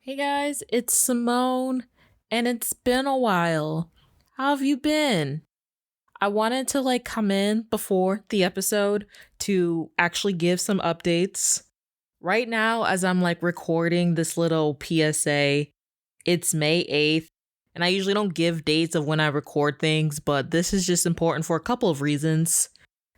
Hey guys, it's Simone, and it's been a while. How have you been? I wanted to come in before the episode to actually give some updates. Right now, as I'm recording this little PSA, it's May 8th, and I usually don't give dates of when I record things, but this is just important for a couple of reasons.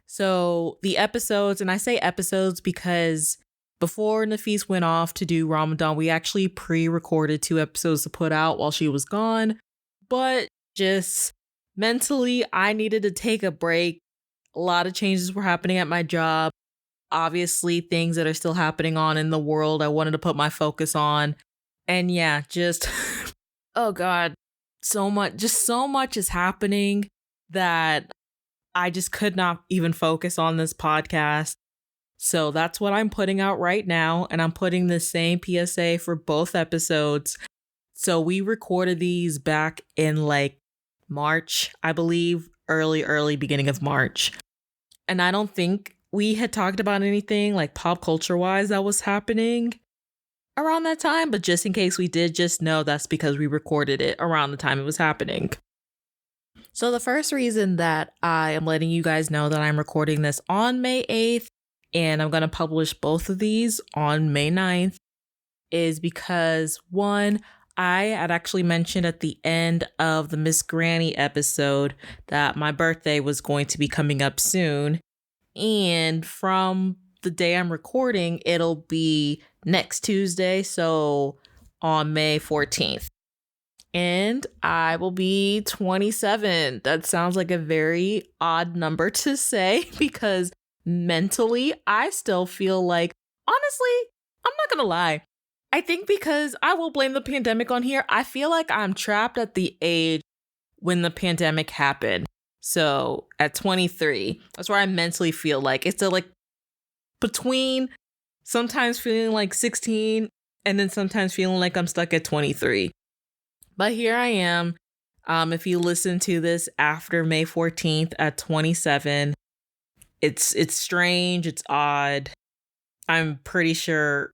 So, the episodes, and I say episodes because before Nafis went off to do Ramadan, we actually pre-recorded 2 episodes to put out while she was gone. But just mentally, I needed to take a break. A lot of changes were happening at my job. Obviously, things that are still happening on in the world, I wanted to put my focus on. And yeah, just, oh God, so much is happening that I just could not even focus on this podcast. So that's what I'm putting out right now. And I'm putting the same PSA for both episodes. So we recorded these back in March, I believe, early beginning of March. And I don't think we had talked about anything pop culture wise that was happening around that time. But just in case we did, just know that's because we recorded it around the time it was happening. So the first reason that I am letting you guys know that I'm recording this on May 8th and I'm going to publish both of these on May 9th is because, one, I had actually mentioned at the end of the Miss Granny episode that my birthday was going to be coming up soon. And from the day I'm recording, it'll be next Tuesday, so on May 14th. And I will be 27. That sounds like a very odd number to say because mentally, I still feel honestly, I'm not going to lie. I think because I will blame the pandemic on here, I feel like I'm trapped at the age when the pandemic happened. So at 23, that's where I mentally feel like it's between sometimes feeling like 16 and then sometimes feeling like I'm stuck at 23. But here I am. If you listen to this after May 14th at 27, it's strange, it's odd. I'm pretty sure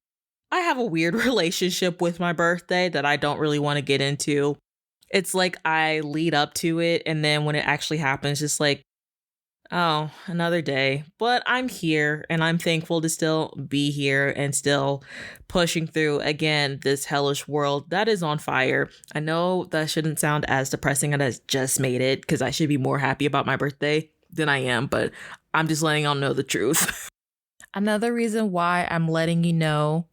I have a weird relationship with my birthday that I don't really want to get into. It's like I lead up to it, and then when it actually happens, just oh, another day. But I'm here and I'm thankful to still be here and still pushing through, again, this hellish world that is on fire. I know that shouldn't sound as depressing as I just made it because I should be more happy about my birthday than I am, but I'm just letting y'all know the truth. Another reason why I'm letting you know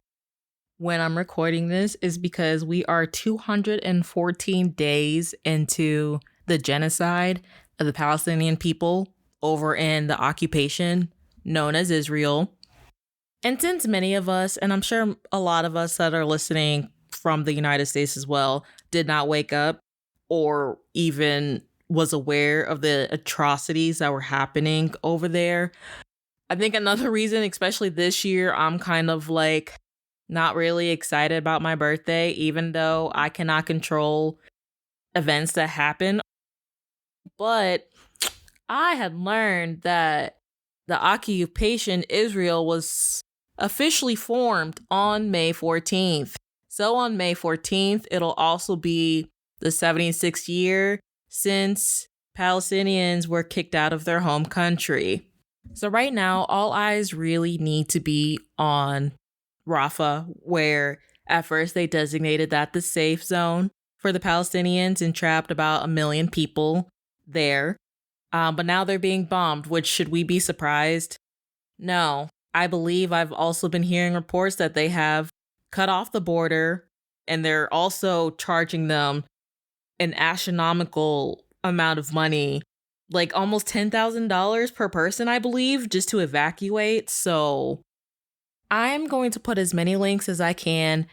when I'm recording this is because we are 214 days into the genocide of the Palestinian people over in the occupation known as Israel. And since many of us, and I'm sure a lot of us that are listening from the United States as well, did not wake up or even was aware of the atrocities that were happening over there, I think another reason, especially this year, I'm kind of not really excited about my birthday, even though I cannot control events that happen. But I had learned that the occupation Israel was officially formed on May 14th. So on May 14th, it'll also be the 76th year since Palestinians were kicked out of their home country. So right now, all eyes really need to be on Rafah, where at first they designated that the safe zone for the Palestinians and trapped about 1 million people there. But now they're being bombed, which should we be surprised? No. I believe I've also been hearing reports that they have cut off the border and they're also charging them an astronomical amount of money, almost $10,000 per person, I believe, just to evacuate. So I'm going to put as many links as I can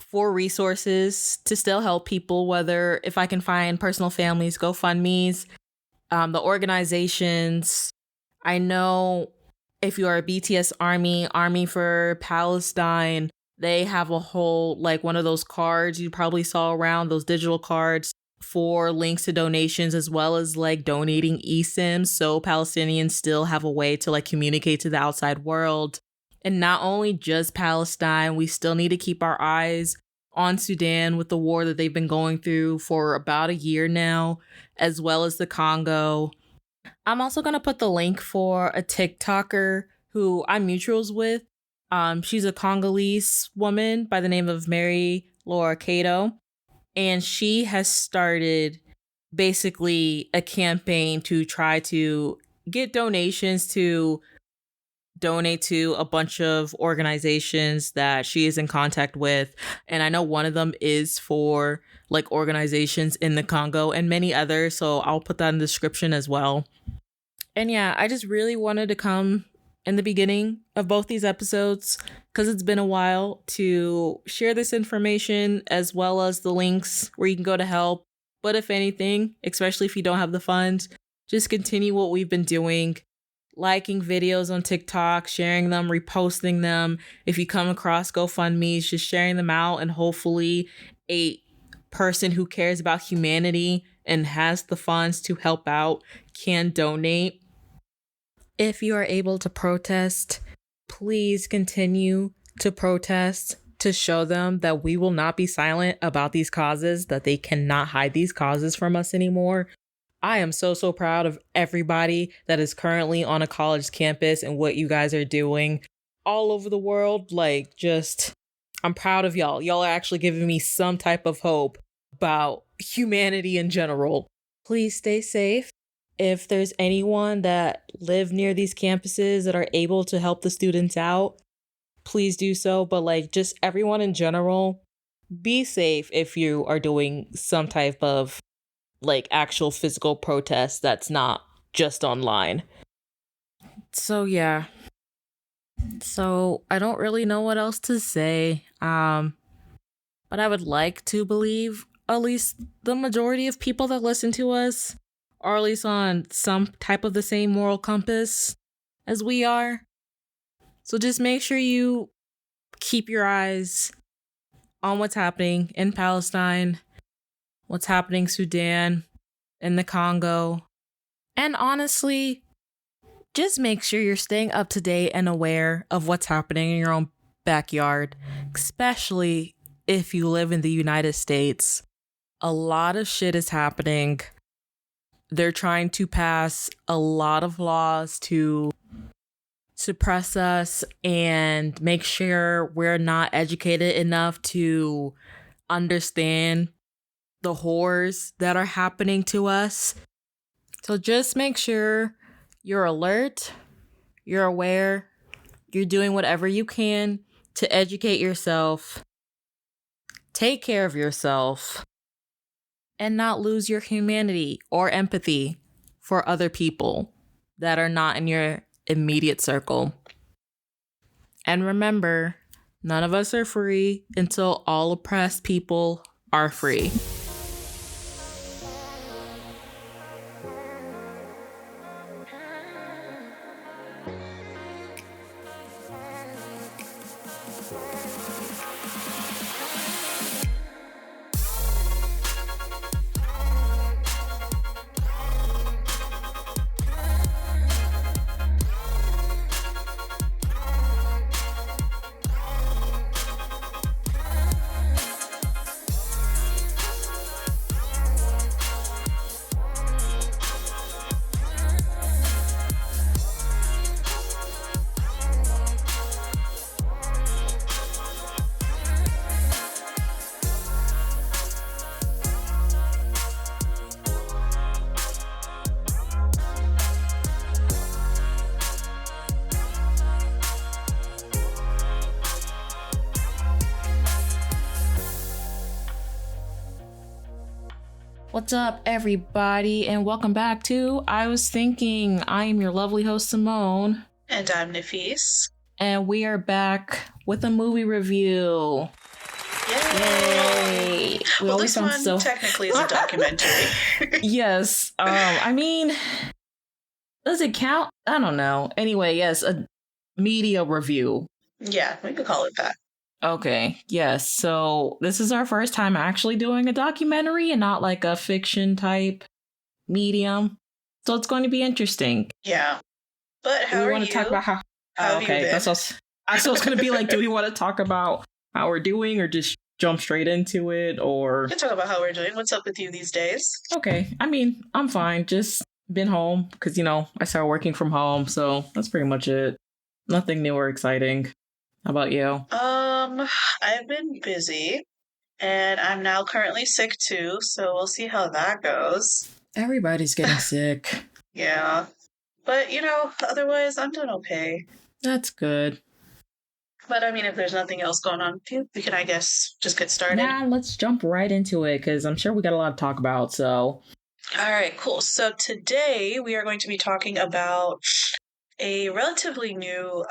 for resources to still help people, whether if I can find personal families, GoFundMe's, the organizations. I know if you are a BTS Army for Palestine, they have a whole, one of those cards you probably saw around, those digital cards for links to donations, as well as donating eSIMs so Palestinians still have a way to communicate to the outside world. And not only just Palestine, we still need to keep our eyes on Sudan with the war that they've been going through for about a year now, as well as the Congo. I'm also going to put the link for a TikToker who I'm mutuals with. She's a Congolese woman by the name of Mary Laura Cato, and she has started basically a campaign to try to get donations to donate to a bunch of organizations that she is in contact with. And I know one of them is for like organizations in the Congo and many others. So I'll put that in the description as well. And yeah, I just really wanted to come in the beginning of both these episodes because it's been a while to share this information as well as the links where you can go to help. But if anything, especially if you don't have the funds, just continue what we've been doing. Liking videos on TikTok, sharing them, reposting them. If you come across GoFundMe's, just sharing them out, and hopefully a person who cares about humanity and has the funds to help out can donate. If you are able to protest, please continue to protest to show them that we will not be silent about these causes, that they cannot hide these causes from us anymore. I am so proud of everybody that is currently on a college campus and what you guys are doing all over the world. Like, just, I'm proud of y'all. Y'all are actually giving me some type of hope about humanity in general. Please stay safe. If there's anyone that live near these campuses that are able to help the students out, please do so. But like, just everyone in general, be safe if you are doing some type of like actual physical protest that's not just online. So yeah. So I don't really know what else to say. But I would like to believe at least the majority of people that listen to us are at least on some type of the same moral compass as we are. So just make sure you keep your eyes on what's happening in Palestine, what's happening in Sudan, in the Congo. And honestly, just make sure you're staying up to date and aware of what's happening in your own backyard, especially if you live in the United States. A lot of shit is happening. They're trying to pass a lot of laws to suppress us and make sure we're not educated enough to understand the horrors that are happening to us. So just make sure you're alert, you're aware, you're doing whatever you can to educate yourself, take care of yourself, and not lose your humanity or empathy for other people that are not in your immediate circle. And remember, none of us are free until all oppressed people are free. What's up, everybody, and welcome back to I Was Thinking. I am your lovely host, Simone. And I'm Nafis. And we are back with a movie review. Yay! Well, this one technically is a documentary. Yes. I mean, does it count? I don't know. Anyway, yes, a media review. Yeah, we could call it that. Okay, yes. So this is our first time actually doing a documentary and not like a fiction type medium. So it's going to be interesting. Yeah. But how we want to talk about how okay, that's what I was going to be like, do we want to talk about how we're doing or just jump straight into it, or? We can talk about how we're doing. What's up with you these days? Okay, I mean, I'm fine. Just been home because, I started working from home, so that's pretty much it. Nothing new or exciting. How about you? I've been busy, and I'm now currently sick too, so we'll see how that goes. Everybody's getting sick. Yeah. But, otherwise, I'm doing okay. That's good. But, I mean, if there's nothing else going on with you, we can, I guess, just get started. Yeah, let's jump right into it, because I'm sure we got a lot to talk about, so. All right, cool. So today we are going to be talking about a relatively new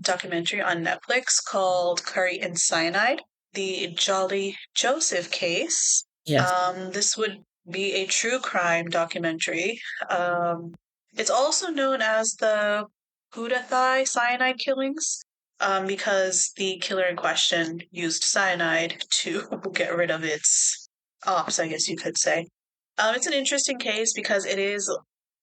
documentary on Netflix called Curry and Cyanide, the Jolly Joseph case. Yes. This would be a true crime documentary. It's also known as the Hudathai cyanide killings because the killer in question used cyanide to get rid of its ops, I guess you could say. It's an interesting case because it is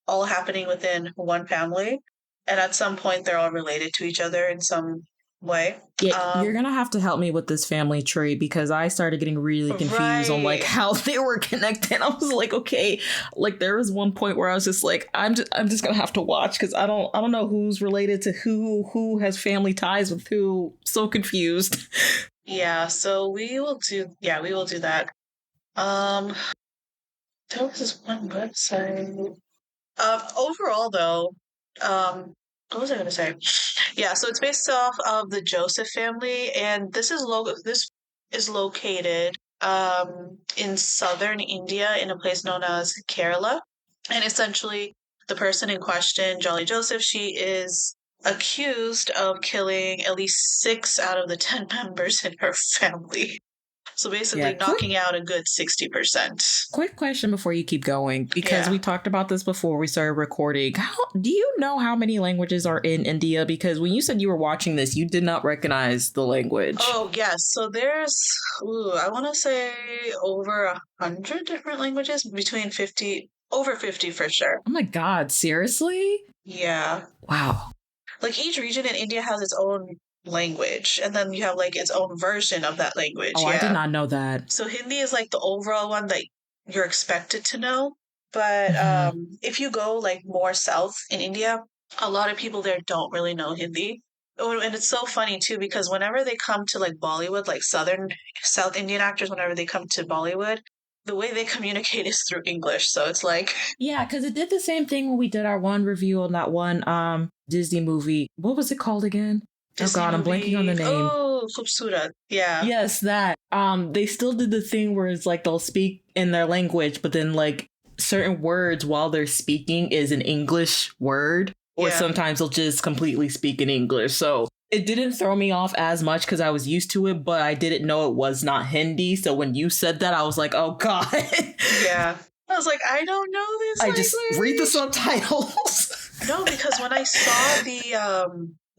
all happening within one family, and at some point they're all related to each other in some way. Yeah, you're gonna have to help me with this family tree because I started getting really confused on like how they were connected. I was like, okay, like there was one point where I was just like, I'm just gonna have to watch because I don't know who's related to who has family ties with who. So confused. Yeah, so we will do that. There was this one website. Overall, though, what was I going to say? Yeah, so it's based off of the Joseph family, and this is located in southern India in a place known as Kerala, and essentially the person in question, Jolly Joseph, she is accused of killing at least 6 out of the 10 members in her family. So basically knocking out a good 60%. Quick question before you keep going, because we talked about this before we started recording. Do you know how many languages are in India? Because when you said you were watching this, you did not recognize the language. Oh, yes. So there's, I want to say over 100 different languages, over 50 for sure. Oh my God, seriously? Yeah. Wow. Like each region in India has its own language, and then you have like its own version of that language. Oh, yeah. I did not know that. So Hindi is like the overall one that you're expected to know, but if you go like more south in India, a lot of people there don't really know Hindi. Oh, and it's so funny too because whenever they come to like Bollywood, like South Indian actors, whenever they come to Bollywood, the way they communicate is through English. So it's like, yeah, because it did the same thing when we did our one review on that one Disney movie. What was it called again? Disney I'm blanking on the name. Oh, Khubsurat. Yeah. Yes, that. They still did the thing where it's like they'll speak in their language, but then like certain words while they're speaking is an English word, or sometimes they'll just completely speak in English. So it didn't throw me off as much because I was used to it, but I didn't know it was not Hindi. So when you said that, I was like, oh God. Yeah. I was like, I don't know this language. Just read the subtitles. No, because when I saw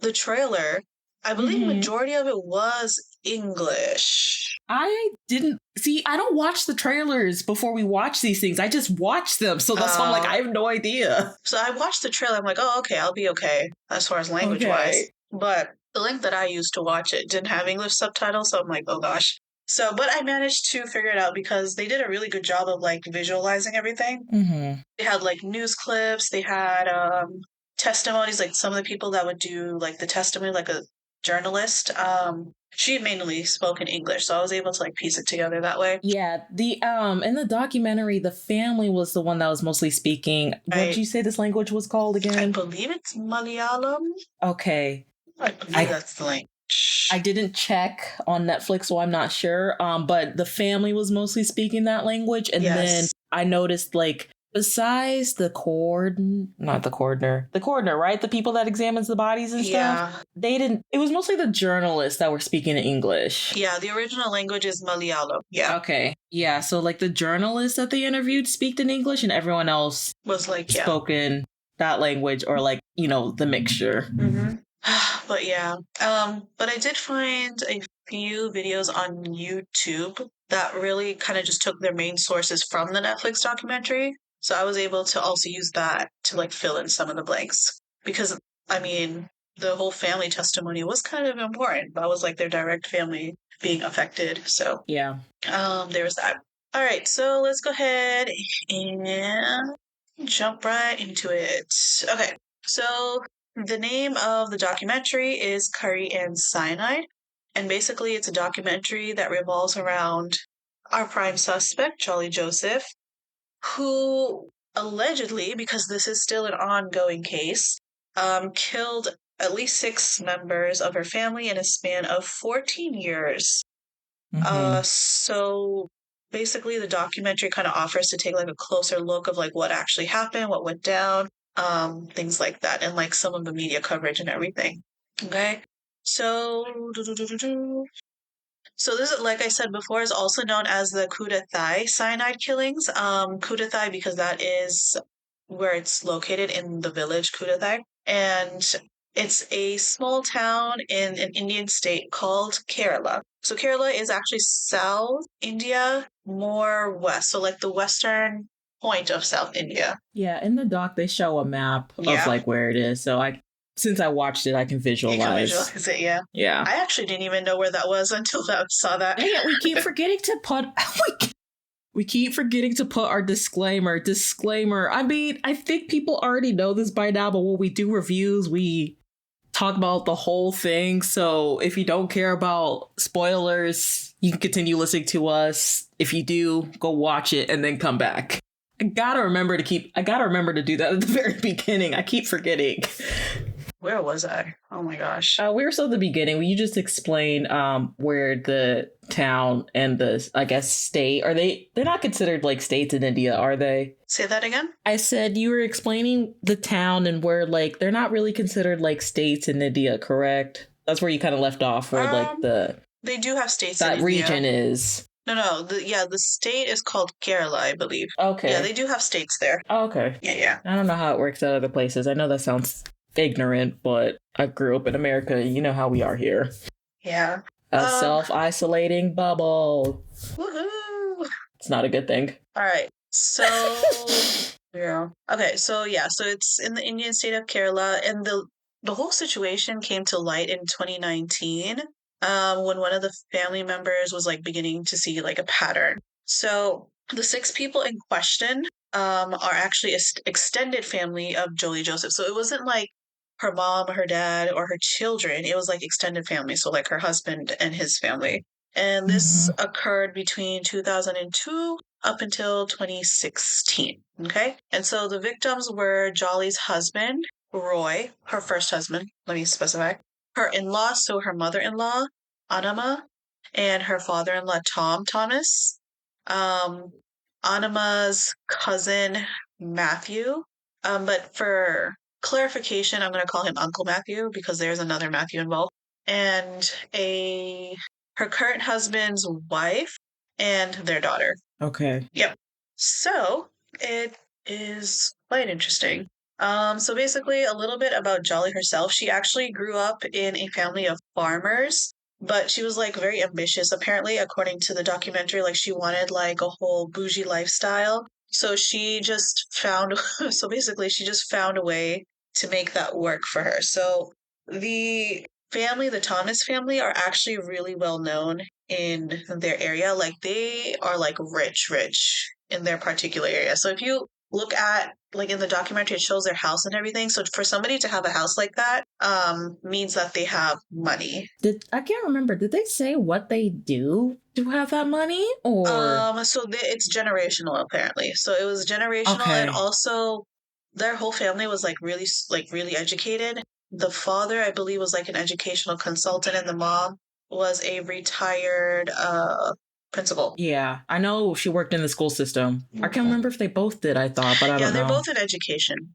the trailer, I believe majority of it was English. I don't watch the trailers before we watch these things. I just watch them. So that's why I'm like, I have no idea. So I watched the trailer. I'm like, oh, okay, I'll be okay as far as language-wise. But the link that I used to watch it didn't have English subtitles. So I'm like, oh gosh. So, but I managed to figure it out because they did a really good job of like visualizing everything. Mm-hmm. They had like news clips. They had testimonies, like some of the people that would do like the testimony, like a journalist. She mainly spoke in English, so I was able to like piece it together that way. Yeah, the in the documentary, the family was the one that was mostly speaking. What did you say this language was called again? I believe it's Malayalam. Okay. I believe that's the language. I didn't check on Netflix, so I'm not sure. But the family was mostly speaking that language, and then I noticed like besides the coroner, right? The people that examines the bodies and stuff. It was mostly the journalists that were speaking in English. Yeah, the original language is Malayalam. Yeah. Okay. Yeah, so like the journalists that they interviewed speak in English and everyone else was like spoken that language or like, the mixture. Mm-hmm. But yeah. But I did find a few videos on YouTube that really kind of just took their main sources from the Netflix documentary. So I was able to also use that to like fill in some of the blanks because, I mean, the whole family testimony was kind of important. That was like their direct family being affected. So Yeah. there was that. All right, so let's go ahead and jump right into it. Okay, so the name of the documentary is Curry and Cyanide. And basically, it's a documentary that revolves around our prime suspect, Jolly Joseph, who allegedly, because this is still an ongoing case, killed at least 6 members of her family in a span of 14 years. Mm-hmm. So basically the documentary kind of offers to take like a closer look of like what actually happened, what went down, things like that, and like some of the media coverage and everything. Okay. So so this is, like I said before, is also known as the Coup d'Etat cyanide killings. Coup d'Etat because that is where it's located in the village Coup d'Etat. And it's a small town in an Indian state called Kerala. So Kerala is actually South India, more west. So like the western point of South India. Yeah, in the doc they show a map of Yeah. like where it is. So since I watched it, I can You can visualize. visualize it, yeah. Yeah. I actually didn't even know where that was until I saw that. Dang it, we keep forgetting to put we keep forgetting to put our disclaimer. Disclaimer. I mean, I think people already know this by now, but when we do reviews, we talk about the whole thing. So if you don't care about spoilers, you can continue listening to us. If you do, go watch it and then come back. I gotta remember to do that at the very beginning. I keep forgetting. Where was I? Oh my gosh. We were still at the beginning. Will you just explain where the town and the, I guess, state, they're not considered like states in India, are they? Say that again? I said you were explaining the town and where like they're not really considered like states in India, correct? That's where you kind of left off, where they do have states in that India. region is. No. The state is called Kerala, I believe. Okay. Yeah, they do have states there. Oh, okay. Yeah. I don't know how it works at other places. I know that sounds ignorant, but I grew up in America. You know how we are here. Yeah. A self-isolating bubble. Woohoo! It's not a good thing. All right. So yeah. Okay. So yeah. So it's in the Indian state of Kerala, and the whole situation came to light in 2019, when one of the family members was like beginning to see like a pattern. So the 6 people in question are actually extended family of Jolie Joseph. So it wasn't like her mom, her dad, or her children. It was like extended family. So like her husband and his family. And this occurred between 2002 up until 2016. Okay. And so the victims were Jolly's husband, Roy, her first husband, let me specify, her in-law, so her mother-in-law, Anama, and her father-in-law, Thomas, Anama's cousin, Matthew. But for clarification, I'm going to call him Uncle Matthew because there's another Matthew involved. And her current husband's wife and their daughter. Okay. Yep. So it is quite interesting. So basically, a little bit about Jolly herself. She actually grew up in a family of farmers, but she was like very ambitious, apparently, according to the documentary. Like she wanted like a whole bougie lifestyle. So she just found, so basically, she just found a way to make that work for her. So the the Thomas family, are actually really well known in their area. Like they are like rich in their particular area. So if you look at like in the documentary, it shows their house and everything. So for somebody to have a house like that means that they have money. I can't remember. Did they say what they do to have that money, or so it's generational apparently. So it was generational, and also their whole family was like really educated. The father, I believe, was like an educational consultant, and the mom was a retired principal. Yeah, I know she worked in the school system. I can't remember if they both did, I thought, but I don't know. Yeah, they're both in education.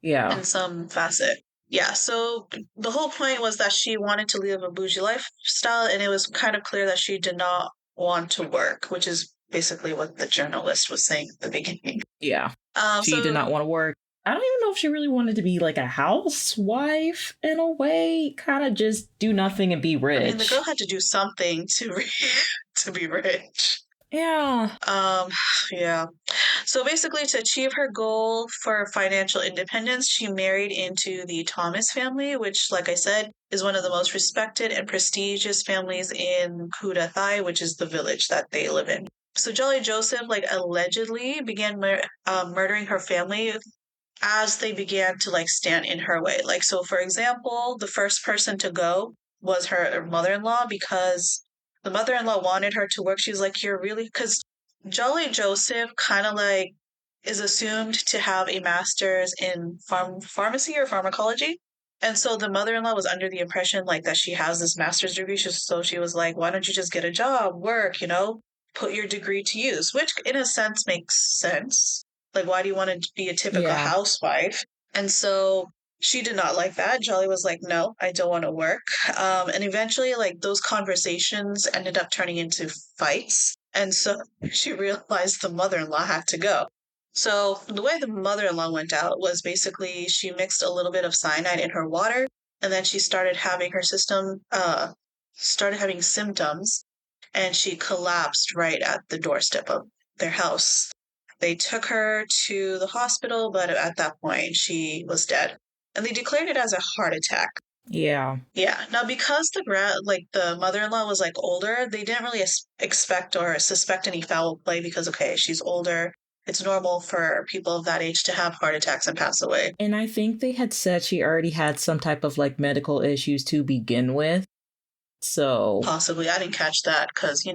Yeah. In some facet. Yeah, so the whole point was that she wanted to live a bougie lifestyle, and it was kind of clear that she did not want to work, which is basically what the journalist was saying at the beginning. Yeah. She did not want to work. I don't even know if she really wanted to be like a housewife in a way, kind of just do nothing and be rich. I mean, the girl had to do something to be rich. Yeah. Yeah. So basically, to achieve her goal for financial independence, she married into the Thomas family, which, like I said, is one of the most respected and prestigious families in Kudathai, which is the village that they live in. So Jolly Joseph, like, allegedly began murdering her family as they began to like stand in her way. Like, so for example, the first person to go was her mother-in-law because the mother-in-law wanted her to work. She was like, "You're really," because Jolly Joseph kind of like is assumed to have a master's in pharmacy or pharmacology. And so the mother-in-law was under the impression like that she has this master's degree. So she was like, "Why don't you just get a job, work, put your degree to use," which in a sense makes sense. Like, why do you want to be a typical Yeah. housewife? And so she did not like that. Jolly was like, "No, I don't want to work." And eventually, like, those conversations ended up turning into fights. And so she realized the mother in law had to go. So the way the mother in law went out was basically she mixed a little bit of cyanide in her water, and then she started having started having symptoms, and she collapsed right at the doorstep of their house. They took her to the hospital, but at that point, she was dead. And they declared it as a heart attack. Yeah. Yeah. Now, because the mother-in-law was like older, they didn't really expect or suspect any foul play because, okay, she's older. It's normal for people of that age to have heart attacks and pass away. And I think they had said she already had some type of like medical issues to begin with. So Possibly. I didn't catch that because,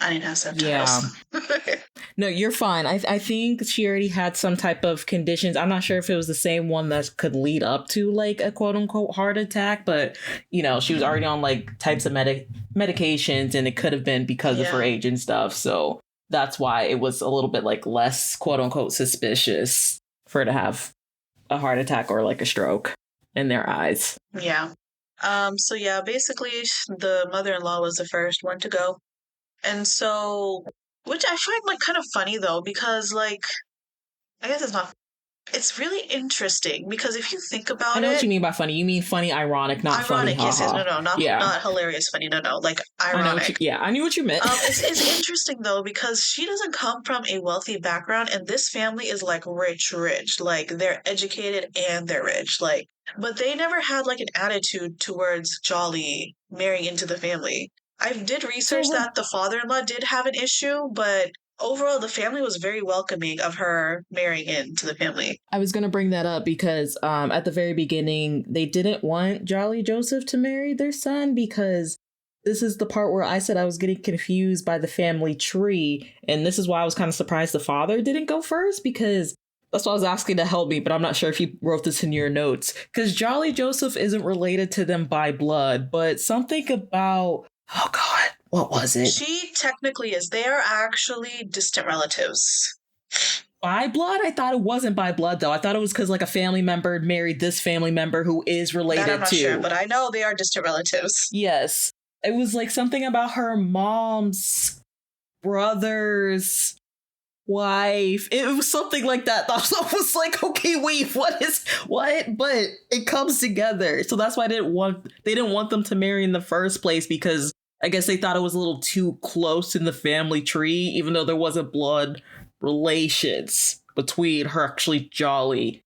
I didn't have subtitles. yeah. No, you're fine. I think she already had some type of conditions. I'm not sure if it was the same one that could lead up to like a quote unquote heart attack, but she was already on like types of medications, and it could have been because of her age and stuff. So that's why it was a little bit like less quote unquote suspicious for her to have a heart attack or like a stroke in their eyes. Yeah. So yeah, basically the mother-in-law was the first one to go. And so, which I find like kind of funny though, because like, I guess it's really interesting because if you think about I know what it, you mean by funny. You mean funny, ironic, not funny, ironic, yes, yes, haha. no, not hilarious, funny, no, like ironic. I knew what you meant. It's interesting though because she doesn't come from a wealthy background, and this family is like rich, rich, like they're educated and they're rich, like, but they never had like an attitude towards Jolly marrying into the family. I did research that the father-in-law did have an issue, but overall the family was very welcoming of her marrying into the family. I was going to bring that up because at the very beginning, they didn't want Jolly Joseph to marry their son because this is the part where I said I was getting confused by the family tree. And this is why I was kind of surprised the father didn't go first, because that's why I was asking to help me, but I'm not sure if you wrote this in your notes. Because Jolly Joseph isn't related to them by blood, but something about, oh God, what was it? She technically is. They are actually distant relatives. By blood? I thought it wasn't by blood, though. I thought it was because like a family member married this family member who is related that I'm not to. sure, but I know they are distant relatives. Yes. It was like something about her mom's brother's wife. It was something like that. I was like, okay, wait, what? But it comes together. So that's why they didn't want them to marry in the first place, because I guess they thought it was a little too close in the family tree, even though there wasn't blood relations between her actually Jolly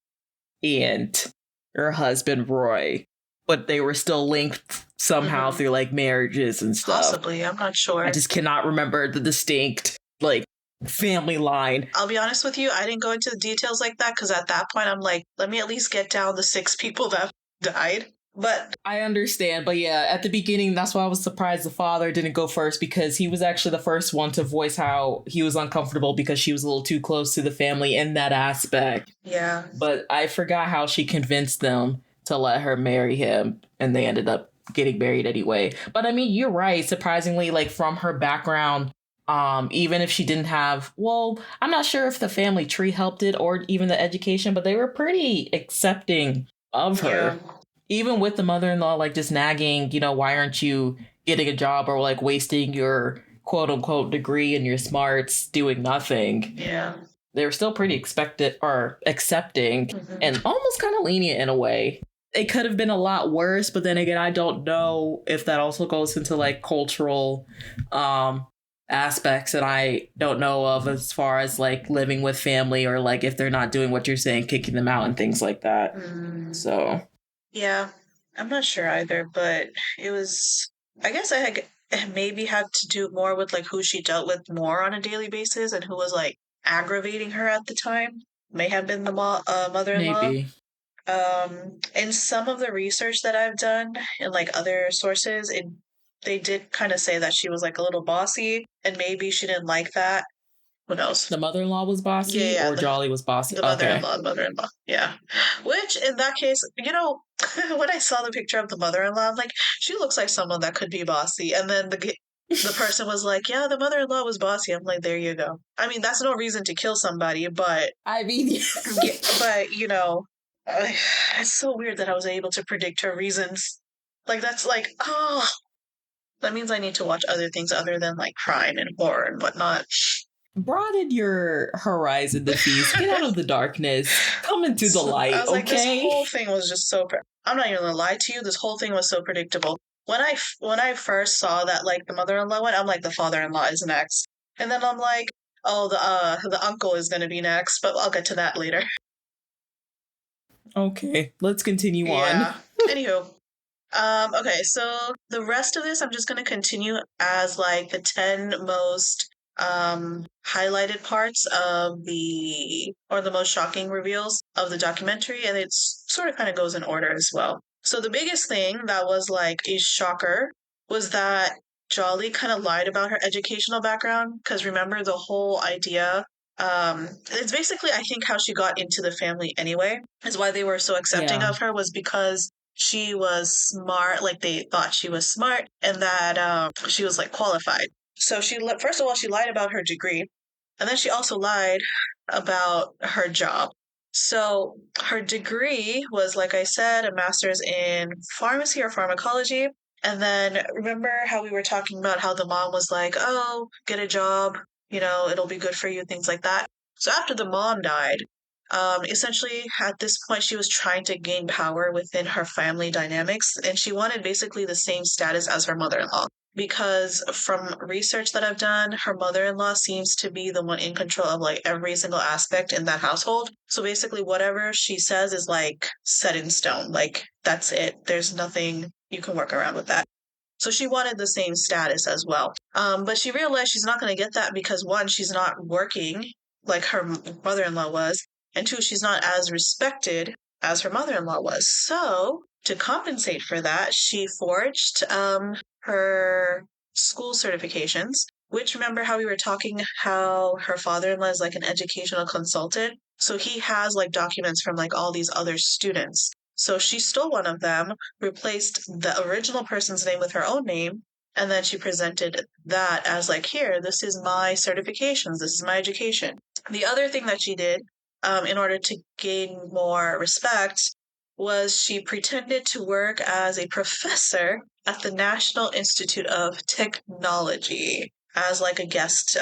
and her husband Roy. But they were still linked somehow through like marriages and stuff. Possibly, I'm not sure. I just cannot remember the distinct like family line. I'll be honest with you, I didn't go into the details like that because at that point I'm like, let me at least get down the 6 people that died. But I understand, but yeah, at the beginning, that's why I was surprised the father didn't go first, because he was actually the first one to voice how he was uncomfortable because she was a little too close to the family in that aspect. Yeah. But I forgot how she convinced them to let her marry him, and they ended up getting married anyway. But I mean, you're right. Surprisingly, like from her background, even if she didn't have, well, I'm not sure if the family tree helped it or even the education, but they were pretty accepting of her. Yeah. Even with the mother-in-law, like just nagging, why aren't you getting a job, or like wasting your quote unquote degree and your smarts doing nothing. Yeah. They were still pretty accepting and almost kind of lenient in a way. It could have been a lot worse, but then again, I don't know if that also goes into like cultural aspects that I don't know of as far as like living with family or like if they're not doing what you're saying, kicking them out and things like that. Mm, So yeah, I'm not sure either, but it was, I guess I had maybe had to do more with like who she dealt with more on a daily basis and who was like aggravating her at the time. May have been the mother-in-law. maybe In some of the research that I've done in like other sources, they did kind of say that she was like a little bossy and maybe she didn't like that. Who knows? the mother-in-law was Yeah, bossy yeah, or Jolly was bossy. the Okay. mother-in-law, the mother-in-law. Yeah. Which in that case, when I saw the picture of the mother-in-law, I'm like, she looks like someone that could be bossy. And then the person was like, yeah, the mother-in-law was bossy. I'm like, there you go. I mean, that's no reason to kill somebody, but I mean, yeah, but it's so weird that I was able to predict her reasons. Like that's like, oh, that means I need to watch other things other than like crime and horror and whatnot. broaden your horizon, the feast. Get out of the darkness. Come into the So I light, was like, this okay? whole thing was just so. I'm not even gonna lie to you. This whole thing was so predictable. When I first saw that like the mother-in-law went, I'm like the father-in-law is next, and then I'm like, oh the uncle is gonna be next, but I'll get to that later. Okay, let's continue on. Yeah. Anywho, okay, so the rest of this I'm just gonna continue as like the 10 most highlighted parts of the most shocking reveals of the documentary, and it's sort of kind of goes in order as well. So the biggest thing that was like a shocker was that Jolly kind of lied about her educational background, because remember the whole idea, it's basically I think how she got into the family anyway, is why they were so accepting Yeah. of her was because she was smart, like they thought she was smart and that she was like qualified. So first of all, she lied about her degree, and then she also lied about her job. So her degree was, like I said, a master's in pharmacy or pharmacology. And then remember how we were talking about how the mom was like, oh, get a job, it'll be good for you, things like that. So after the mom died, essentially at this point, she was trying to gain power within her family dynamics, and she wanted basically the same status as her mother in law. Because from research that I've done, her mother in law seems to be the one in control of like every single aspect in that household. So basically, whatever she says is like set in stone. Like, that's it. There's nothing you can work around with that. So she wanted the same status as well. But she realized she's not going to get that because one, she's not working like her mother in law was, and two, she's not as respected as her mother in law was. So to compensate for that, she forged her school certifications. Which remember how we were talking how her father in law is like an educational consultant? So he has like documents from like all these other students. So she stole one of them, replaced the original person's name with her own name, and then she presented that as like, here, this is my certifications, this is my education. The other thing that she did, in order to gain more respect, was she pretended to work as a professor at the National Institute of Technology as like a guest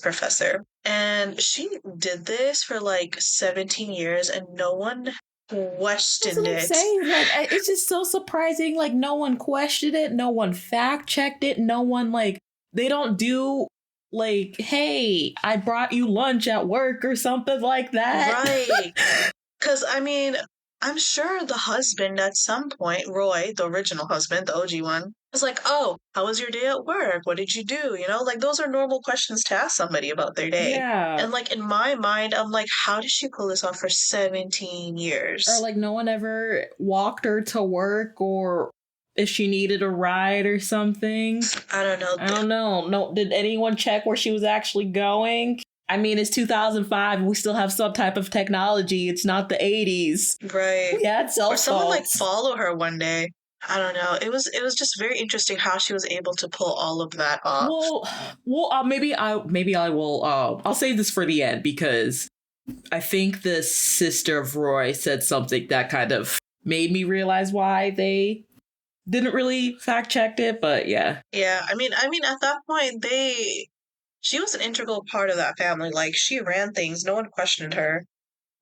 professor. And she did this for like 17 years and no one That's questioned what I'm it. saying. Like, it's just so surprising. Like, no one questioned it. No one fact checked it. No one, like, they don't do, like, hey, I brought you lunch at work or something like that. Right. Because, I mean, I'm sure the husband at some point, Roy, the original husband, the OG one, was like, oh, how was your day at work? What did you do? Like those are normal questions to ask somebody about their day. Yeah. And like in my mind, I'm like, how did she pull this off for 17 Or, years? like, no one ever walked her to work or if she needed a ride or something. I don't know. I don't know. No, did anyone check where she was actually going? I mean, it's 2005 and we still have some type of technology. It's not the 80s. Right. We had Or cell someone like phones. follow her one day. I don't know. It was just very interesting how she was able to pull all of that off. Maybe I will. I'll save this for the end because I think the sister of Roy said something that kind of made me realize why they didn't really fact check it. But yeah, Yeah, I mean at that point she was an integral part of that family. Like she ran things, no one questioned her.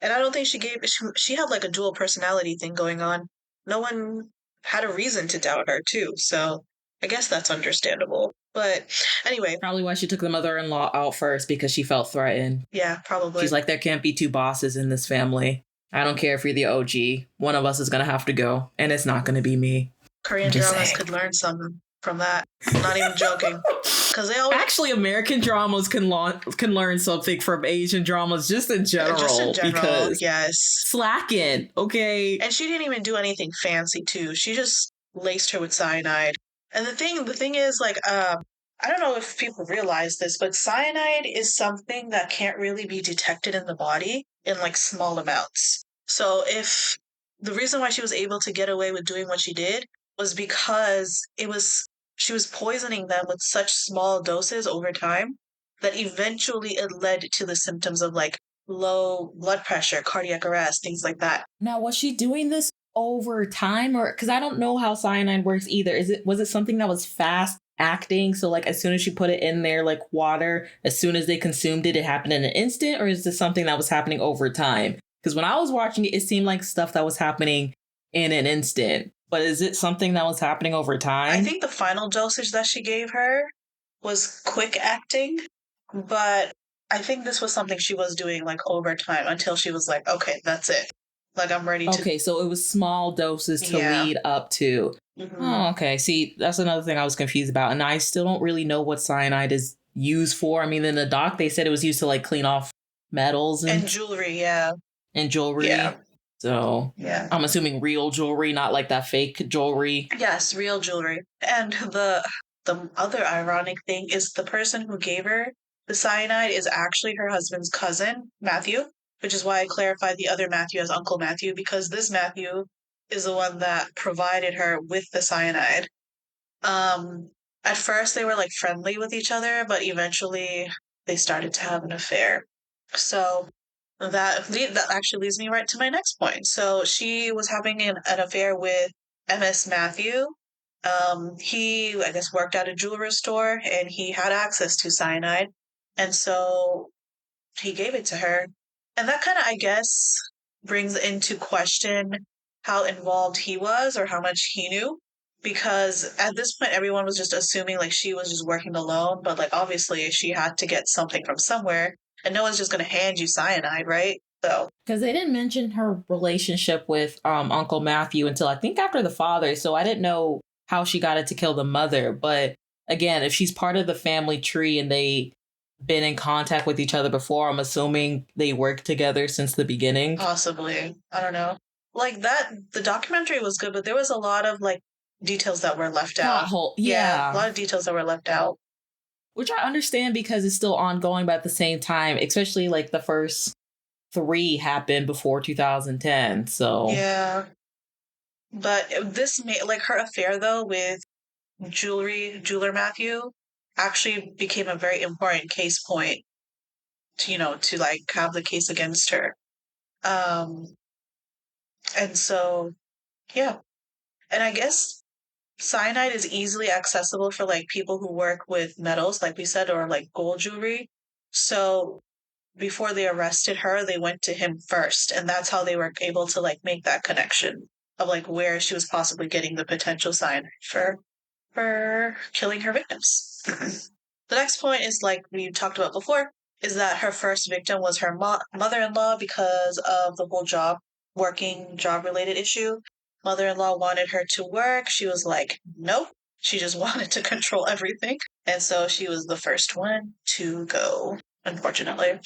And I don't think she had like a dual personality thing going on. No one had a reason to doubt her too. So I guess that's understandable. But anyway, Probably why she took the mother-in-law out first, because she felt threatened. yeah, probably. She's like, there can't be two bosses in this family. I don't care if you're the OG. One of us is going to have to go, and it's not going to be me. Korean dramas could learn something from that. I'm not even joking. Because they always actually, American dramas can learn something from Asian dramas just in general. Just in general, because yes. slacking, okay. And she didn't even do anything fancy too. She just laced her with cyanide. And the thing is, like, I don't know if people realize this, but cyanide is something that can't really be detected in the body in like small amounts. So if the reason why she was able to get away with doing what she did was because she was poisoning them with such small doses over time that eventually it led to the symptoms of like low blood pressure, cardiac arrest, things like that. Now, was she doing this over time, or because I don't know how cyanide works either? Was it something that was fast acting? So like as soon as she put it in there, like water, as soon as they consumed it, it happened in an instant, or is this something that was happening over time? Because when I was watching it, it seemed like stuff that was happening in an instant. But is it something that was happening over time? I think the final dosage that she gave her was quick acting, but I think this was something she was doing like over time until she was like, okay, that's it. Like I'm ready to. Okay, so it was small doses to lead up to. Mm-hmm. Oh, okay. See, that's another thing I was confused about. And I still don't really know what cyanide is used for. I mean, in the doc, they said it was used to like clean off metals and jewelry, yeah. And jewelry. Yeah. So yeah. I'm assuming real jewelry, not like that fake jewelry. Yes, real jewelry. And the other ironic thing is the person who gave her the cyanide is actually her husband's cousin, Matthew, which is why I clarified the other Matthew as Uncle Matthew, because this Matthew is the one that provided her with the cyanide. At first they were like friendly with each other, but eventually they started to have an affair. So that actually leads me right to my next point. So she was having an affair with MS Matthew. He, I guess, worked at a jewelry store and he had access to cyanide. And so he gave it to her. And that kind of, I guess, brings into question how involved he was or how much he knew. Because at this point, everyone was just assuming like she was just working alone. But like, obviously, she had to get something from somewhere. And no one's just going to hand you cyanide, right? So, because they didn't mention her relationship with Uncle Matthew until I think after the father. So I didn't know how she got it to kill the mother. But again, if she's part of the family tree and they been in contact with each other before, I'm assuming they worked together since the beginning. Possibly. I don't know. Like that, the documentary was good, but there was a lot of like details that were left out. Yeah, a lot of details that were left out. Which I understand because it's still ongoing, but at the same time, especially like the first 3 happened before 2010. So yeah, but this made like her affair though with jeweler Matthew actually became a very important case point to like have the case against her. And so yeah, and I guess cyanide is easily accessible for like people who work with metals, like we said, or like gold jewelry. So before they arrested her, they went to him first, and that's how they were able to like make that connection of like where she was possibly getting the potential cyanide for killing her victims. The next point is like we talked about before, is that her first victim was her mother-in-law because of the whole job related issue. Mother-in-law wanted her to work. She was like, nope. She just wanted to control everything. And so she was the first one to go, unfortunately.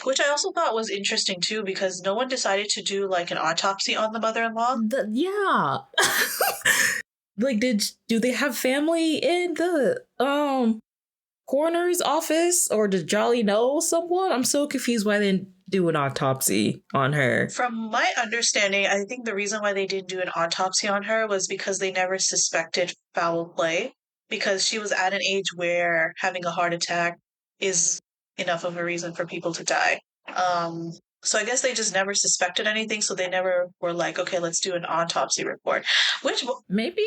Which I also thought was interesting too, because no one decided to do like an autopsy on the mother-in-law. Yeah. Like, do they have family in the coroner's office, or did Jolly know someone? I'm so confused why they didn't do an autopsy on her. From my understanding, I think the reason why they didn't do an autopsy on her was because they never suspected foul play, because she was at an age where having a heart attack is enough of a reason for people to die. So I guess they just never suspected anything, so they never were like, okay, let's do an autopsy report. Which maybe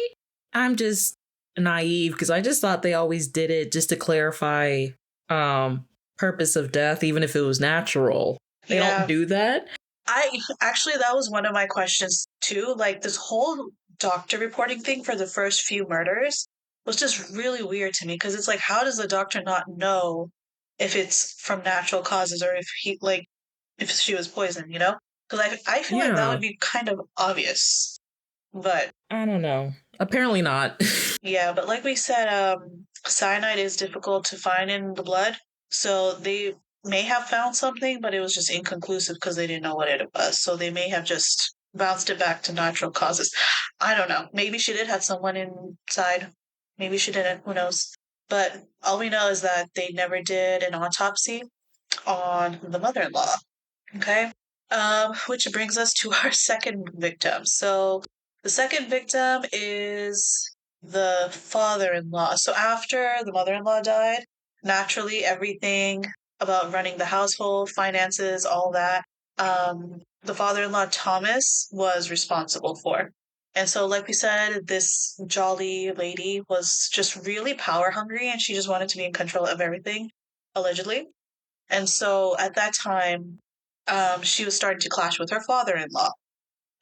I'm just naive, because I just thought they always did it just to clarify purpose of death, even if it was natural. They don't do that. That was one of my questions too. Like this whole doctor reporting thing for the first few murders, was just really weird to me because it's like, how does the doctor not know if it's from natural causes or if he like if she was poisoned, you know? Because I feel like that would Yeah, be kind of obvious. But I don't know. Apparently not. yeah, but like we said, cyanide is difficult to find in the blood, so they may have found something, but it was just inconclusive because they didn't know what it was. So they may have just bounced it back to natural causes. I don't know. Maybe she did have someone inside. Maybe she didn't. Who knows? But all we know is that they never did an autopsy on the mother-in-law. Okay. Which brings us to our second victim. So the second victim is the father-in-law. So after the mother-in-law died, naturally everything about running the household, finances, all that, the father-in-law Thomas was responsible for. And so, like we said, this jolly lady was just really power hungry and she just wanted to be in control of everything, allegedly. And so at that time, she was starting to clash with her father-in-law.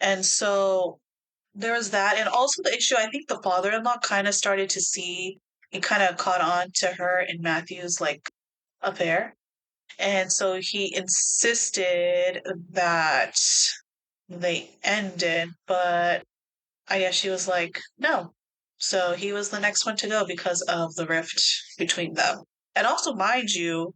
And so there was that. And also the issue, I think the father-in-law kind of started to see, he kind of caught on to her and Matthew's like affair. And so he insisted that they ended, but I guess she was like, no. So he was the next one to go because of the rift between them. And also, mind you,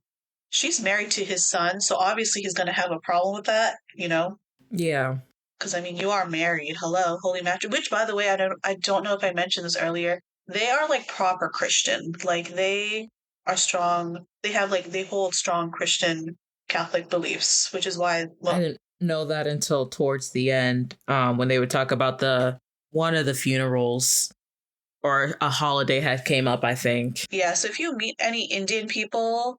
she's married to his son, so obviously he's going to have a problem with that, you know? Yeah. Because I mean, you are married. Hello, holy matrimony. Which, by the way, I don't know if I mentioned this earlier. They are like proper Christian. Like they are strong. They have like they hold strong Christian Catholic beliefs, which is why. I Well, didn't know that until towards the end, when they would talk about the one of the funerals or a holiday had came up, I think. yeah. So if you meet any Indian people,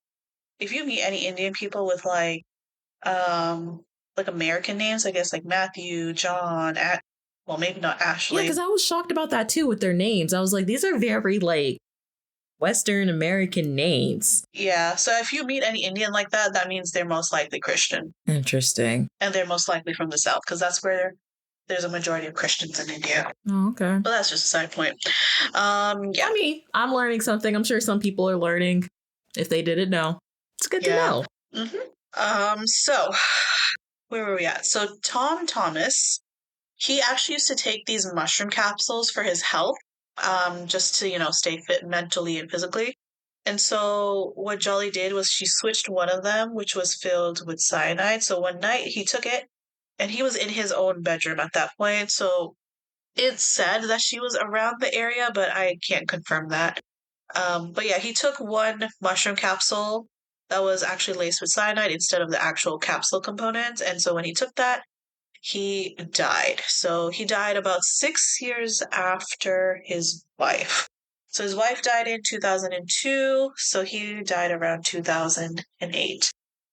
if you meet any Indian people with um like American names, I guess like Matthew, John, well maybe not Yeah, Ashley. because I was shocked about that too with their names. I was like, these are very like Western American names. Yeah, so if you meet any Indian like that, that means they're most likely Christian. Interesting. And they're most likely from the South, because that's where there's a majority of Christians in India. Oh, okay. But that's just a side point. Yeah. I mean, I'm learning something. I'm sure some people are learning if they didn't know. It's good to Yeah. know. So where were we at? So Tom Thomas, he actually used to take these mushroom capsules for his health, just to, stay fit mentally and physically. And so what Jolly did was she switched one of them, which was filled with cyanide. So one night he took it and he was in his own bedroom at that point. So it's said that she was around the area, but I can't confirm that. But yeah, he took one mushroom capsule that was actually laced with cyanide instead of the actual capsule component. And so when he took that, he died. So he died about 6 years after his wife. So his wife died in 2002, so he died around 2008.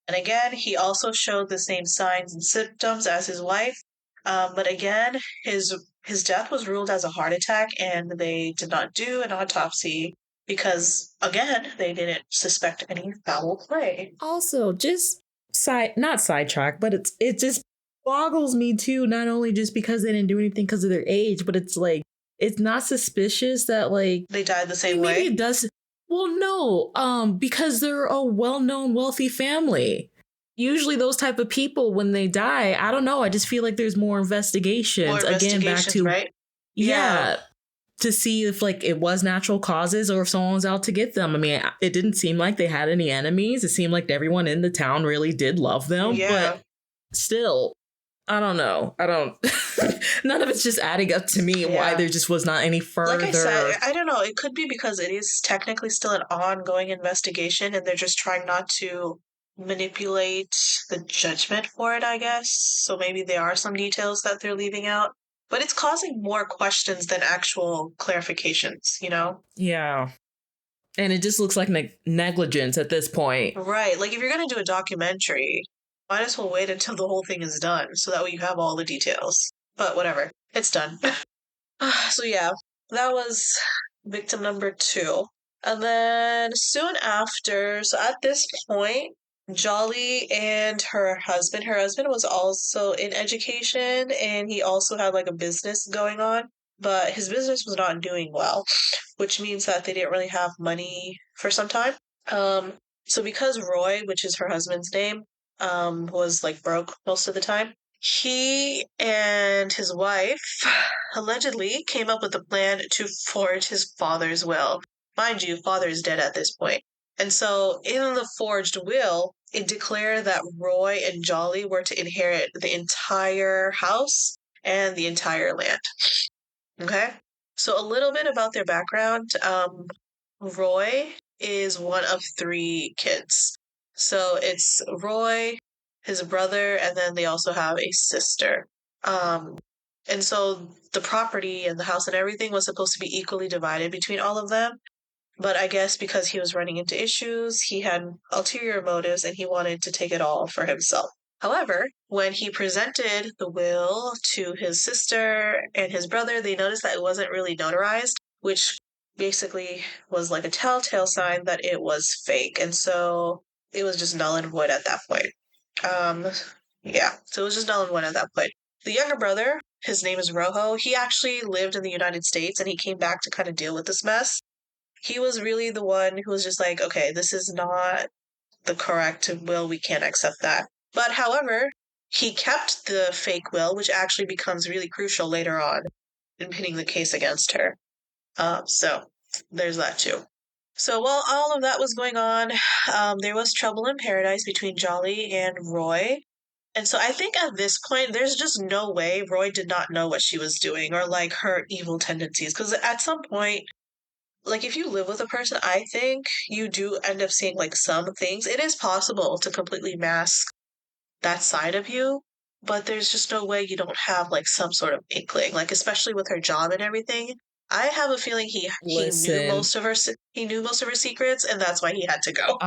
And again, he also showed the same signs and symptoms as his wife. But again, his death was ruled as a heart attack, and they did not do an autopsy because, again, they didn't suspect any foul play. Also, just not sidetrack, but it just boggles me too, not only just because they didn't do anything because of their age, but it's like it's not suspicious that like They died the I same mean, maybe way. it does. Well, no, because they're a well-known wealthy family. Usually those type of people when they die, I don't know, I just feel like there's more More investigations. Again, back investigations, to right? Yeah. yeah, to see if like it was natural causes or if someone was out to get them. I mean, it didn't seem like they had any enemies. It seemed like everyone in the town really did love them, Yeah. but still, I don't know. I don't. None of it's just adding up to me why Yeah. there just was not any Like I said, further. I don't know. It could be because it is technically still an ongoing investigation and they're just trying not to manipulate the judgment for it, I guess. So maybe there are some details that they're leaving out. But it's causing more questions than actual clarifications, you know? Yeah, and it just looks like negligence at this point. Right. Like if you're going to do a documentary, might as well wait until the whole thing is done so that way you have all the details. But whatever. It's done. So yeah, that was victim number two. And then soon after, so at this point, Jolly and her husband was also in education and he also had like a business going on. but his business was not doing well, which means that they didn't really have money for some time. Um, so because Roy, which is her husband's name, was like broke most of the time, he and his wife allegedly came up with a plan to forge his father's will. Mind you, father is dead at this point. And so in the forged will, it declared that Roy and Jolly were to inherit the entire house and the entire land. Okay? So a little bit about their background. Roy is one of three kids. So it's Roy, his brother, and then they also have a sister. Um, and so the property and the house and everything was supposed to be equally divided between all of them. But I guess because he was running into issues, he had ulterior motives and he wanted to take it all for himself. However, when he presented the will to his sister and his brother, they noticed that it wasn't really notarized, which basically was like a telltale sign that it was fake. And so it was just null and void at that point. Um, yeah, so it was just null and void at that point. The younger brother, his name is Rojo, he actually lived in the United States and he came back to kind of deal with this mess. He was really the one who was just like, okay, this is not the correct will. We can't accept that. But however, he kept the fake will, which actually becomes really crucial later on in pinning the case against her. So there's that too. So while all of that was going on, there was trouble in paradise between Jolly and Roy. And so I think at this point, there's just no way Roy did not know what she was doing or like her evil tendencies. Because at some point, like if you live with a person, I think you do end up seeing like some things. It is possible to completely mask that side of you, but there's just no way you don't have like some sort of inkling, like especially with her job and everything. I have a feeling he knew Listen, most of her he knew most of her secrets, and that's why he had to go.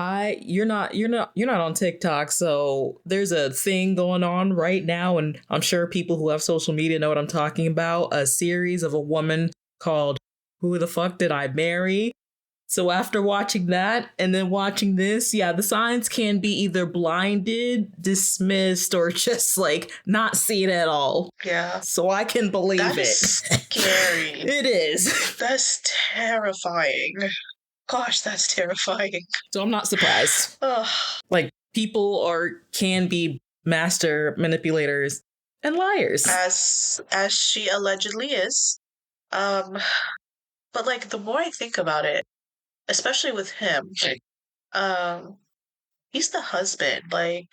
you're not on TikTok, so there's a thing going on right now, and I'm sure people who have social media know what I'm talking about. A series of a woman called "Who the Fuck Did I Marry?" So after watching that and then watching this, yeah, the signs can be either blinded, dismissed, or just like not seen at all. Yeah, So I can believe that is it. scary. It is. That's terrifying. Gosh, that's terrifying. So I'm not surprised. Ugh. Like people can be master manipulators and liars. As she allegedly is. Um, but like the more I think about it, especially with him, um, he's the husband. Like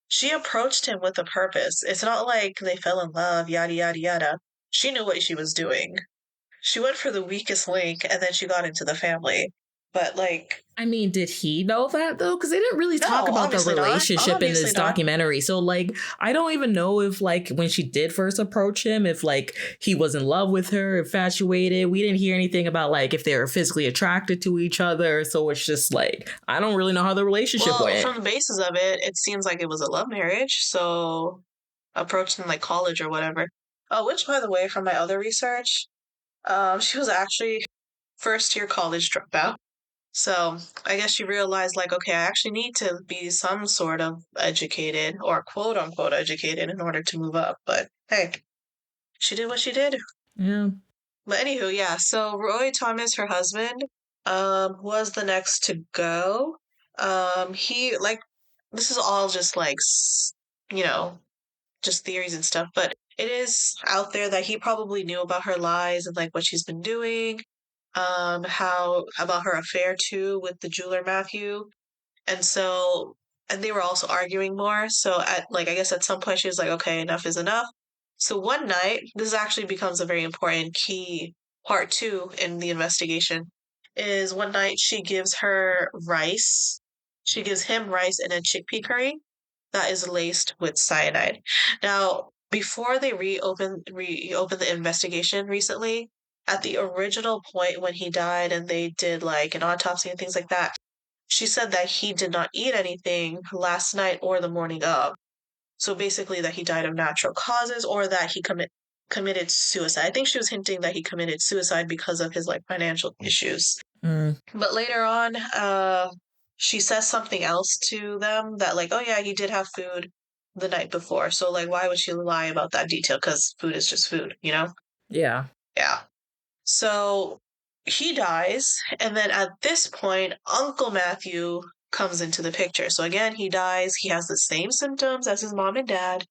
she approached him with a purpose. It's not like they fell in love, yada yada yada. She knew what she was doing. She went for the weakest link and then she got into the family. But like I mean, did he know that though? Because they didn't really talk no, about the obviously not. relationship in Obviously this not. documentary. So, like, I don't even know if, like, when she did first approach him, if, like, he was in love with her, infatuated. We didn't hear anything about, like, if they were physically attracted to each other. So it's just, like, I don't really know how the relationship Well, went. from the basis of it, it seems like it was a love marriage. So approached in like college or whatever. Oh, which by the way, from my other research, she was actually first year college dropout. So I guess she realized, like, okay, I actually need to be some sort of educated or quote unquote educated in order to move up. But hey, she did what she did. Yeah. But anywho, yeah. So Roy Thomas, her husband, was the next to go. He like this is all just like you know just theories and stuff, but it is out there that he probably knew about her lies and like what she's been doing. How about her affair too with the jeweler Matthew, and so and they were also arguing more. So at like I guess at some point she was like, okay, enough is enough. So one night, this actually becomes a very important key part two in the investigation. Is one night she gives her rice. She gives him rice in a chickpea curry that is laced with cyanide. Now, before they reopened the investigation recently, at the original point when he died and they did like an autopsy and things like that, she said that he did not eat anything last night or the morning of. So basically that he died of natural causes or that he committed suicide. I think she was hinting that he committed suicide because of his like financial issues. Mm. But later on, she says something else to them that like, oh yeah, he did have food the night before. So like, why would she lie about that detail? Because food is just food, you know? Yeah. Yeah. So he dies, and then at this point, Uncle Matthew comes into the picture. So again, he dies. He has the same symptoms as his mom and dad,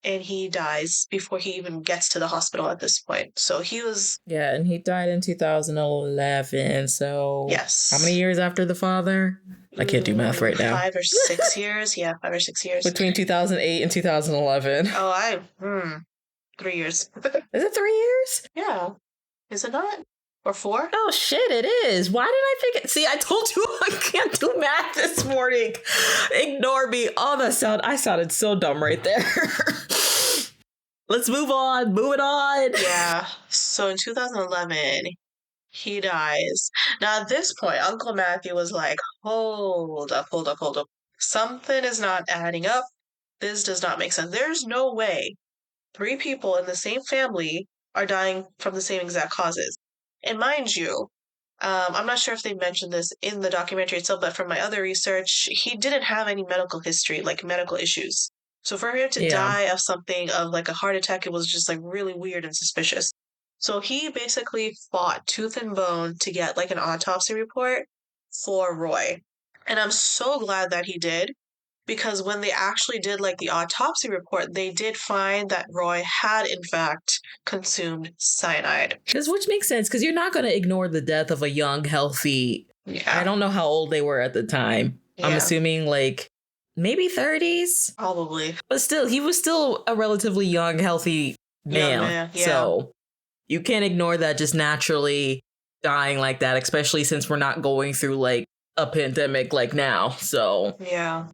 and he dies before he even gets to the hospital at this point. So he was, Yeah, and he died in 2011. So how many yes, years after the father? I can't do math right now. 5 or 6 years. Yeah, 5 or 6 years. Between 2008 and 2011. Oh, 3 years. Is it 3 years? Yeah, is it not? Or four? Oh shit, it is. Why did I think it? See, I told you I can't do math this morning. Ignore me. Oh, I sounded so dumb right there. Let's move on. Move it on. Yeah. So in 2011, he dies. Now, at this point, Uncle Matthew was like, hold up, hold up, hold up. Something is not adding up. This does not make sense. There's no way three people in the same family are dying from the same exact causes. And mind you, I'm not sure if they mentioned this in the documentary itself, but from my other research, he didn't have any medical history, like medical issues. So for him to Yeah. die of something, of like a heart attack, it was just like really weird and suspicious. So he basically fought tooth and bone to get like an autopsy report for Roy. And I'm so glad that he did, because when they actually did like the autopsy report, they did find that Roy had in fact consumed cyanide. Which makes sense because you're not going to ignore the death of a young, healthy. Yeah. I don't know how old they were at the time. I'm Yeah. assuming like maybe 30s. Probably. But still, he was still a relatively young, healthy Young man. man, yeah. So you can't ignore that just naturally dying like that, especially since we're not going through like a pandemic like now. So Yeah.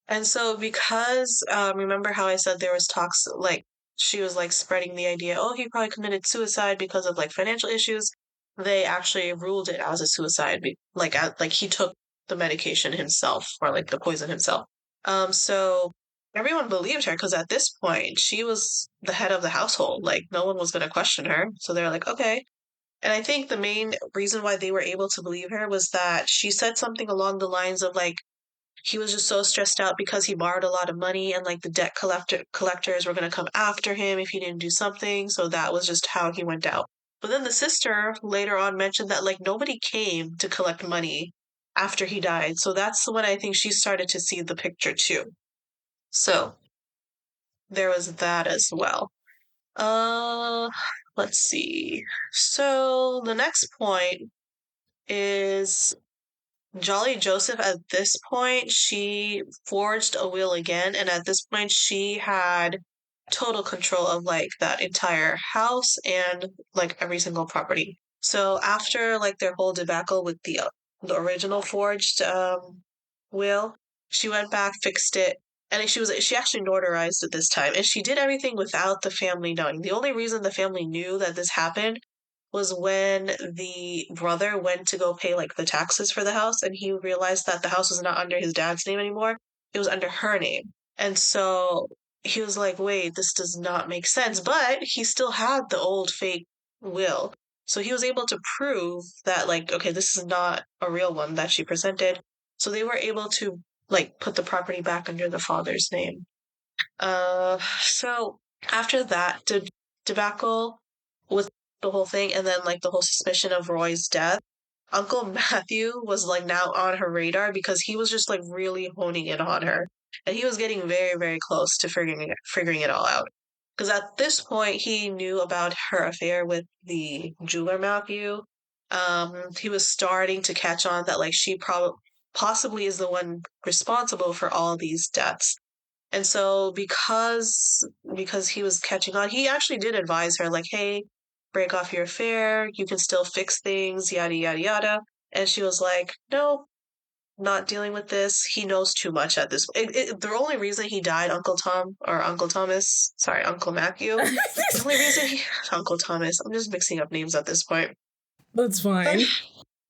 And so because remember how I said there was talks, like she was like spreading the idea, oh, he probably committed suicide because of like financial issues. They actually ruled it as a suicide, like he took the medication himself, or like the poison himself. So everyone believed her because at this point she was the head of the household. Like no one was going to question her. So they're like, okay. And I think the main reason why they were able to believe her was that she said something along the lines of like, he was just so stressed out because he borrowed a lot of money, and like the collectors were going to come after him if he didn't do something. So that was just how he went out. But then the sister later on mentioned that like nobody came to collect money after he died. So that's when I think she started to see the picture too. So there was that as well. Uh, let's see. So the next point is Jolly Joseph. At this point, she forged a will again, and at this point, she had total control of like that entire house and like every single property. So after like their whole debacle with the original forged will, she went back, fixed it, and she actually notarized it this time, and she did everything without the family knowing. The only reason the family knew that this happened was when the brother went to go pay like the taxes for the house, and he realized that the house was not under his dad's name anymore. It was under her name. And so he was like, wait, this does not make sense. But he still had the old fake will. So he was able to prove that, like, okay, this is not a real one that she presented. So they were able to, like, put the property back under the father's name. So after that debacle with the whole thing, and then like the whole suspicion of Roy's death, Uncle Matthew was like now on her radar because he was just like really honing in on her, and he was getting very, very close to figuring it all out. Because at this point, he knew about her affair with the jeweler Matthew. He was starting to catch on that like she probably possibly is the one responsible for all these deaths. And so because he was catching on, he actually did advise her like, "Hey, break off your affair. You can still fix things, yada yada yada." And she was like, "No, not dealing with this. He knows too much at this." The only reason he died, Uncle Tom or Uncle Thomas, sorry, Uncle Matthew. The only reason Uncle Thomas. I'm just mixing up names at this point. that's fine.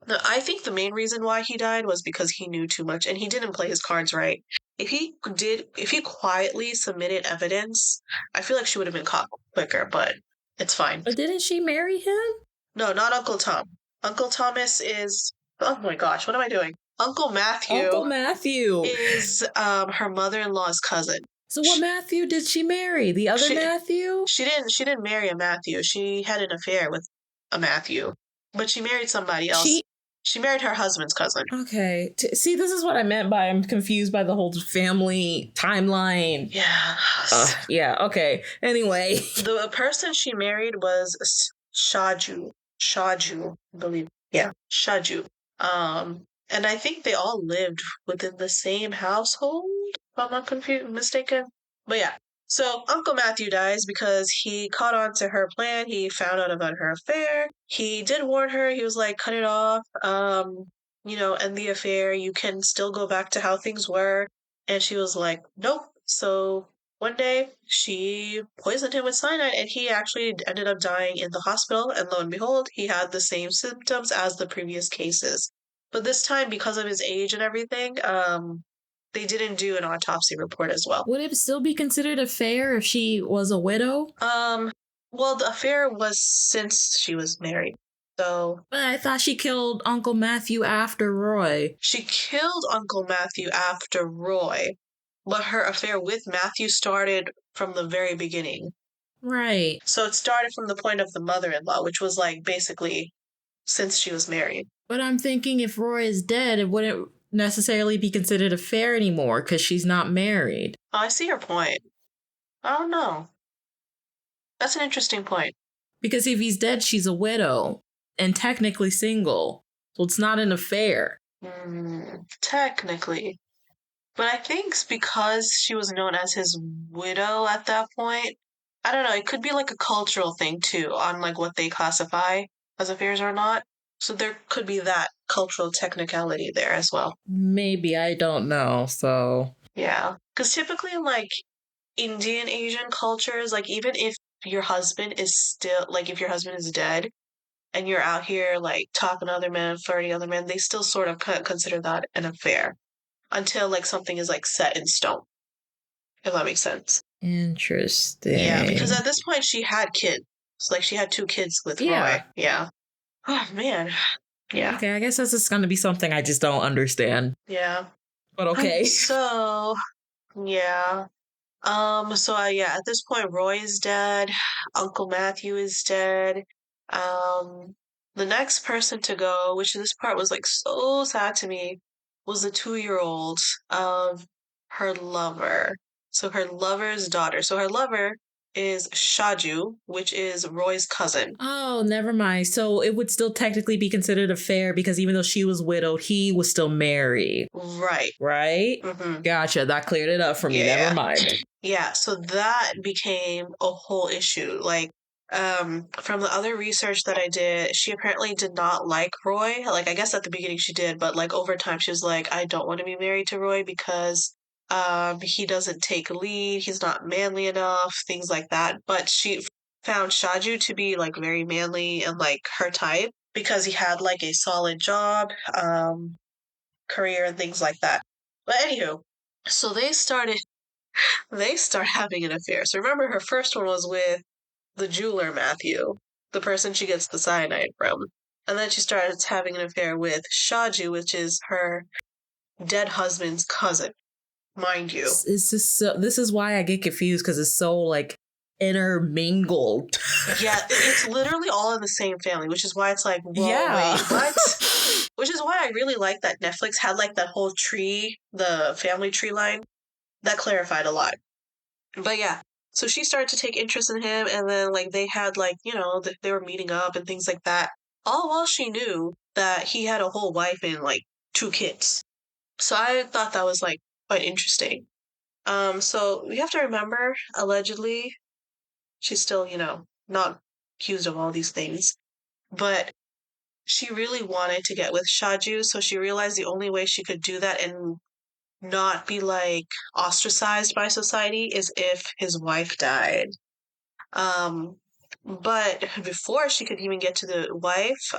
No, I think the main reason why he died was because he knew too much and he didn't play his cards right. If he quietly submitted evidence, I feel like she would have been caught quicker, but it's fine. But didn't she marry him? No, not Uncle Tom. Uncle Thomas is, oh my gosh, what am I doing? Uncle Matthew is her mother-in-law's cousin. So what Matthew did she marry? The other Matthew? She didn't marry a Matthew. She had an affair with a Matthew, but she married somebody else. She She married her husband's cousin. okay. See, this is what I meant by I'm confused by the whole family timeline. Yeah. Yeah. Okay. Anyway, The person she married was Shaju. Shaju, I believe. Yeah, Shaju. And I think they all lived within the same household, if I'm not confused, mistaken. But yeah. So Uncle Matthew dies because he caught on to her plan. He found out about her affair. He did warn her. He was like, cut it off. End the affair. You can still go back to how things were. And she was like, nope. So one day, she poisoned him with cyanide, and he actually ended up dying in the hospital. And lo and behold, he had the same symptoms as the previous cases. But this time, because of his age and everything, they didn't do an autopsy report as well. would it still be considered a affair if she was a widow? Well, the affair was since she was married. So. But I thought she killed Uncle Matthew after Roy. She killed Uncle Matthew after Roy, but her affair with Matthew started from the very beginning. Right. So it started from the point of the mother-in-law, which was like basically since she was married. But I'm thinking if Roy is dead, it wouldn't necessarily be considered a affair anymore because she's not married. Oh, I see your point. I don't know. That's an interesting point. Because if he's dead, she's a widow and technically single. So it's not an affair. Technically. But I think it's because she was known as his widow at that point. I don't know, it could be like a cultural thing too, on like what they classify as affairs or not. So there could be that cultural technicality there as well. Maybe, I don't know. So. Yeah. Because typically in like Indian Asian cultures, like even if your husband is still, like if your husband is dead and you're out here like talking to other men, flirting other men, they still sort of consider that an affair until like something is like set in stone, if that makes sense. Interesting. Yeah, because at this point she had kids. Like she had 2 kids with Roy. Yeah. Oh man. Yeah. Okay, I guess that's just going to be something I just don't understand. Yeah. But okay. So, yeah. Yeah, at this point Roy is dead, Uncle Matthew is dead. The next person to go, which this part was like so sad to me, was the 2-year-old of her lover. So her lover's daughter. So her lover is Shaju, which is Roy's cousin. Oh, never mind. So it would still technically be considered a affair because even though she was widowed, he was still married. Right. Right? Mm-hmm. Gotcha. That cleared it up for me. Yeah. Never mind. Yeah, so that became a whole issue. Like, from the other research that I did, she apparently did not like Roy. Like, I guess at the beginning she did, but like over time she was like, I don't want to be married to Roy because he doesn't take lead, he's not manly enough, things like that. But she found Shaju to be like very manly and like her type because he had like a solid job, career and things like that. But anywho, so they start having an affair. So remember, her first one was with the jeweler Matthew, the person she gets the cyanide from. And then she starts having an affair with Shaju, which is her dead husband's cousin, mind you. It's just so, this is why I get confused because it's so like intermingled. Yeah, it's literally all in the same family, which is why it's like, whoa, Yeah. wait, what? Which is why I really like that Netflix had like that whole tree, the family tree line. That clarified a lot. But yeah, so she started to take interest in him, and then like they had like they were meeting up and things like that. All while she knew that he had a whole wife and like 2 kids. So I thought that was like quite interesting. So we have to remember, allegedly, she's still not accused of all these things, but she really wanted to get with Shaju, so she realized the only way she could do that and not be like ostracized by society is if his wife died. But before she could even get to the wife,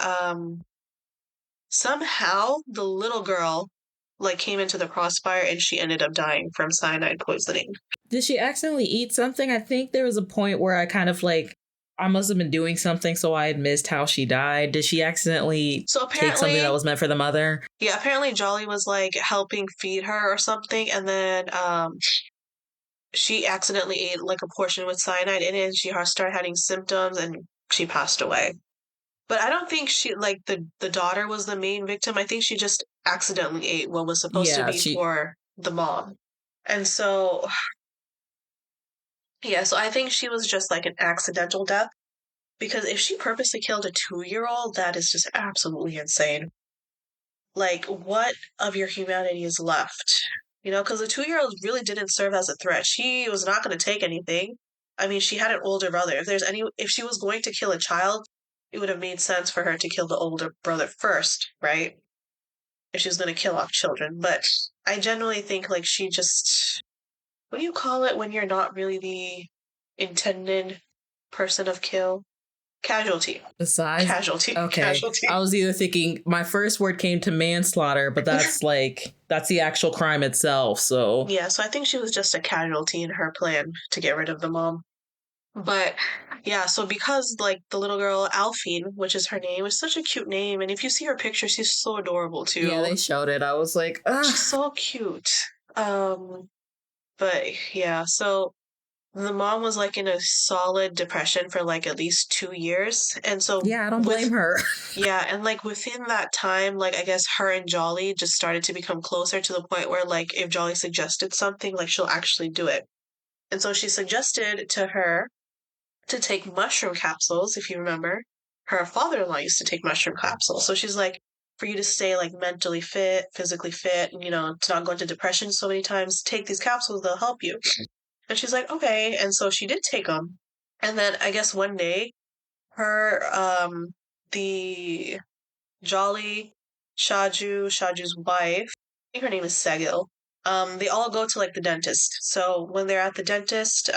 somehow the little girl like came into the crossfire and she ended up dying from cyanide poisoning. Did she accidentally eat something? I think there was a point where I kind of like I must have been doing something, so I had missed how she died. Did she accidentally take something that was meant for the mother? Yeah, apparently Jolly was like helping feed her or something, and then she accidentally ate like a portion with cyanide in it, and she started having symptoms, and she passed away. But I don't think she like the daughter was the main victim. I think she just accidentally ate what was supposed to Yeah, be she for the mom. And so yeah, so I think she was just like an accidental death because if she purposely killed a 2-year-old, that is just absolutely insane. Like, what of your humanity is left? You know, because the 2-year-old really didn't serve as a threat. She was not going to take anything. I mean, she had an older brother. If she was going to kill a child, it would have made sense for her to kill the older brother first, right? If she was going to kill off children. But I generally think, like, she just, what do you call it when you're not really the intended person of kill? Casualty. besides Casualty. okay. I Casualty. was either thinking my first word came to manslaughter, but that's the actual crime itself. So Yeah, so I think she was just a casualty in her plan to get rid of the mom. But yeah, so because like the little girl Alphine, which is her name, is such a cute name, and if you see her picture, she's so adorable yeah, too. they showed it. I was like, She's ah, so cute. Um, but yeah, so the mom was like in a solid depression for like at least 2 years, and so yeah, I don't with blame her. yeah, and like within that time, like I guess her and Jolly just started to become closer to the point where like if Jolly suggested something, like she'll actually do it. And so she suggested to her to take mushroom capsules, if you remember. Her father-in-law used to take mushroom capsules. So she's like, for you to stay like mentally fit, physically fit, and to not go into depression so many times, take these capsules, they'll help you. And she's like, okay. And so she did take them. And then I guess one day, the Jolly, Shaju's wife, I think her name is Segil, they all go to like the dentist. So when they're at the dentist,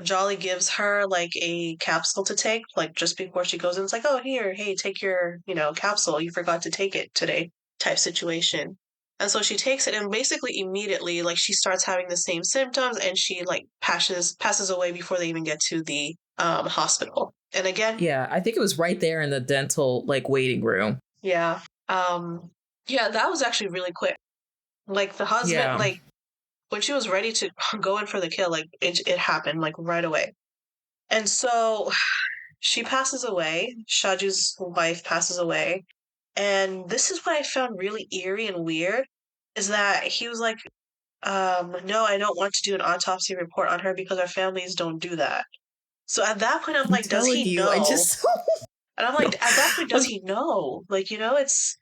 Jolly gives her like a capsule to take, like just before she goes in. It's like, oh, here, hey, take your, capsule. You forgot to take it today, type situation. And so she takes it, and basically immediately, like she starts having the same symptoms, and she like passes away before they even get to the hospital. And again, Yeah, I think it was right there in the dental like waiting room. yeah, yeah, that was actually really quick. Like the husband, Yeah. like when she was ready to go in for the kill, like it happened like right away. And so she passes away. Shaju's wife passes away. And this is what I found really eerie and weird is that he was like, no, I don't want to do an autopsy report on her because our families don't do that. So at that point, I'm I'm like, does telling he you, I know? just And I'm like, at that point, does he know? Like, it's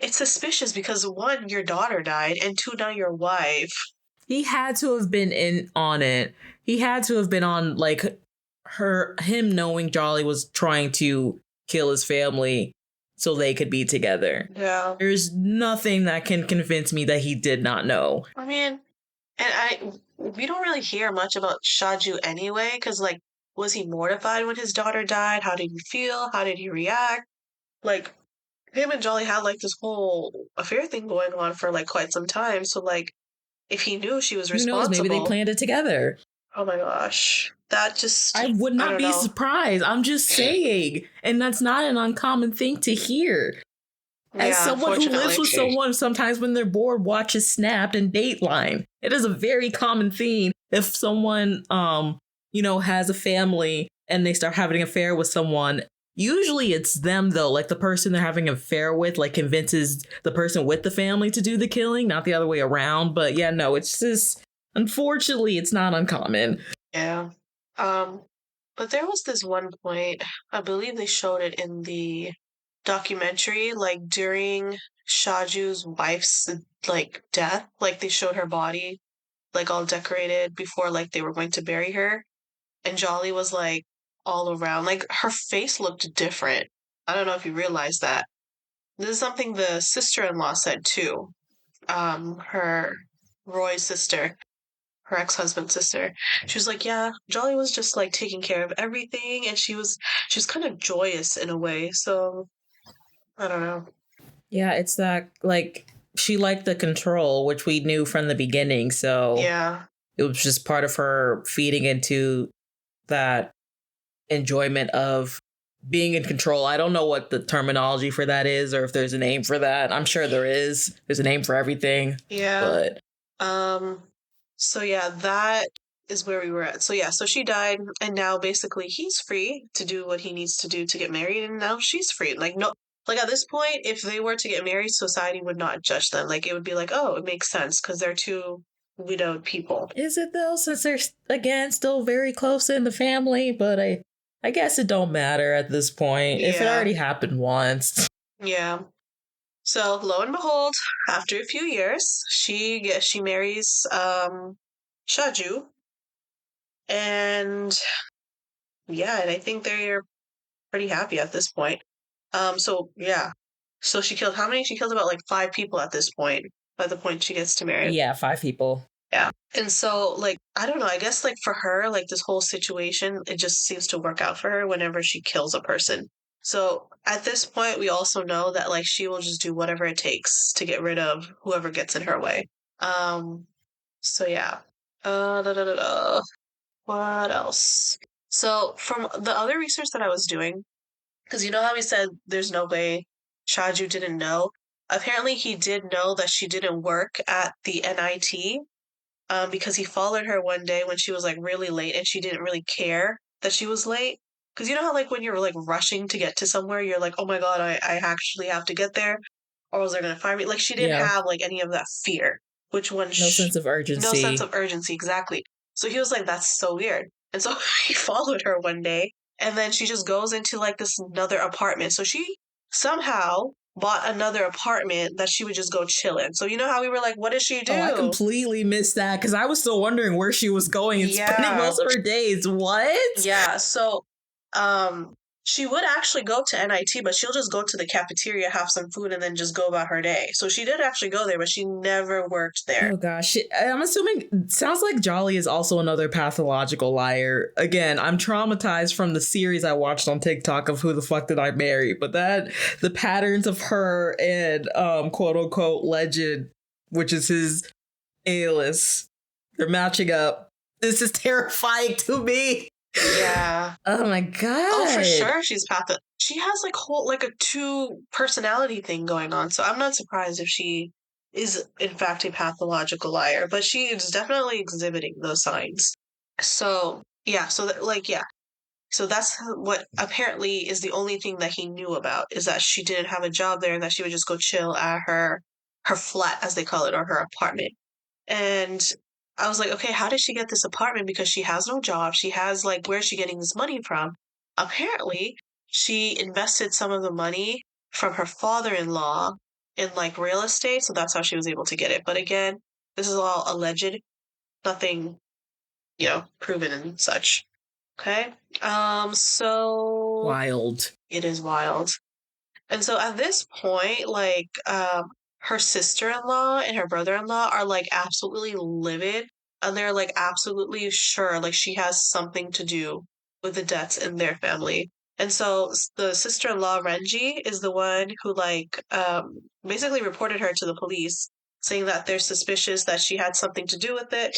suspicious because one, your daughter died, and two, now your wife. he had to have been in on it. He had to have been on like him knowing Jolly was trying to kill his family so they could be together. Yeah. There's nothing that can convince me that he did not know. I mean, we don't really hear much about Shaju anyway, because like, was he mortified when his daughter died? How did he feel? How did he react? Like, him and Jolly had like this whole affair thing going on for like quite some time. So like, if he knew she was Who knows? Maybe they responsible, planned it together. oh my gosh, that just I would I not don't be know. surprised. I'm just saying. And that's not an uncommon thing to hear. As Yeah, someone who lives unfortunately. with someone sometimes when they're bored watches Snapped and Dateline. It is a very common theme if someone has a family and they start having an affair with someone. Usually it's them though, like the person they're having an affair with like convinces the person with the family to do the killing, not the other way around. But yeah, no, it's just unfortunately it's not uncommon. Yeah. Um, but there was this one point, I believe they showed it in the documentary, like during Shaju's wife's like death, like they showed her body like all decorated before like they were going to bury her. And Jolly was like all around. Like her face looked different. I don't know if you realize that. This is something the sister-in-law said too. Her Roy's sister, her ex-husband's sister. She was like, yeah, Jolly was just like taking care of everything, and she was kind of joyous in a way. So I don't know. Yeah, it's that like she liked the control, which we knew from the beginning. So Yeah, it was just part of her feeding into that enjoyment of being in control. I don't know what the terminology for that is or if there's a name for that. I'm sure there is. There's a name for everything. yeah. But Um. So yeah, that is where we were at. So yeah, so she died, and now basically he's free to do what he needs to do to get married, and now she's free. Like no, like at this point, if they were to get married, society would not judge them. Like it would be like, oh, it makes sense because they're two widowed people. Is it though? Since they're again still very close in the family, but I guess it don't matter at this point. If it Yeah, already happened once. yeah. So lo and behold, after a few years, she marries Shaju, and yeah, and I think they're pretty happy at this point. So yeah. So she killed how many? She killed about like five people at this point, by the point she gets to marry. Yeah, 5 people. Yeah. And so like I don't know, I guess like for her, like this whole situation, it just seems to work out for her whenever she kills a person. So at this point we also know that like she will just do whatever it takes to get rid of whoever gets in her way. Um so yeah. Da, da, da, da. What else? So from the other research that I was doing, because you know how we said there's no way Shaju didn't know? Apparently, he did know that she didn't work at the NIT, because he followed her one day when she was like really late and she didn't really care that she was late. Because you know how, like, when you're like rushing to get to somewhere, you're like, oh my God, I actually have to get there or else they're going to fire me. Like, she didn't Yeah, have like any of that fear, which one, no sense of no sense urgency. of urgency, exactly. So he was like, that's so weird. And so he followed her one day and then she just goes into like this another apartment. So she somehow bought another apartment that she would just go chill in. So you know how we were like, what does she Oh, I do? completely missed that because I was still wondering where she was going and spending Yeah. most of her days. What? Yeah. So um she would actually go to NIT, but she'll just go to the cafeteria, have some food, and then just go about her day. So she did actually go there, but she never worked there. Oh gosh, I'm assuming sounds like Jolly is also another pathological liar. Again, I'm traumatized from the series I watched on TikTok of Who the Fuck Did I Marry, but that the patterns of her and quote unquote legend, which is his alias, they're matching up. This is terrifying to me. Yeah. Oh my Oh, for god. sure she's patho. She has like whole like a two personality thing going on. So I'm not surprised if she is in fact a pathological liar, but she is definitely exhibiting those signs. So, yeah, so like yeah. So that's what apparently is the only thing that he knew about is that she didn't have a job there and that she would just go chill at her flat as they call it or her apartment. And I was like, okay, how did she get this apartment? Because she has no job. She has like, where's she getting this money from? Apparently, she invested some of the money from her father-in-law in like real estate, so that's how she was able to get it. But again, this is all alleged, nothing, proven and such. Okay. So Wild. it is wild. And so at this point, like, her sister-in-law and her brother-in-law are like absolutely livid, and they're like absolutely sure like she has something to do with the deaths in their family. And so the sister-in-law, Renji, is the one who like basically reported her to the police, saying that they're suspicious that she had something to do with it,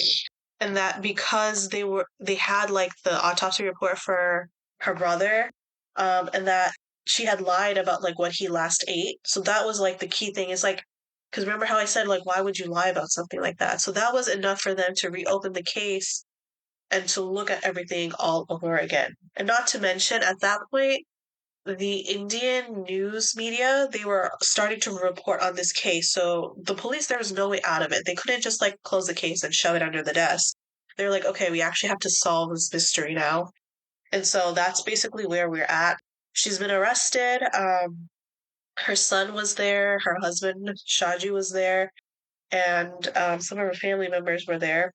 and that because they had like the autopsy report for her brother, and that she had lied about like what he last ate. So that was like the key thing is like, because remember how I said like why would you lie about something like that? So that was enough for them to reopen the case and to look at everything all over again. And not to mention at that point the Indian news media, they were starting to report on this case. So the police, there was no way out of it. They couldn't just like close the case and shove it under the desk. They're like, okay, we actually have to solve this mystery now. And so that's basically where we're at. She's been arrested. Her son was there. Her husband, Shaju, was there. And some of her family members were there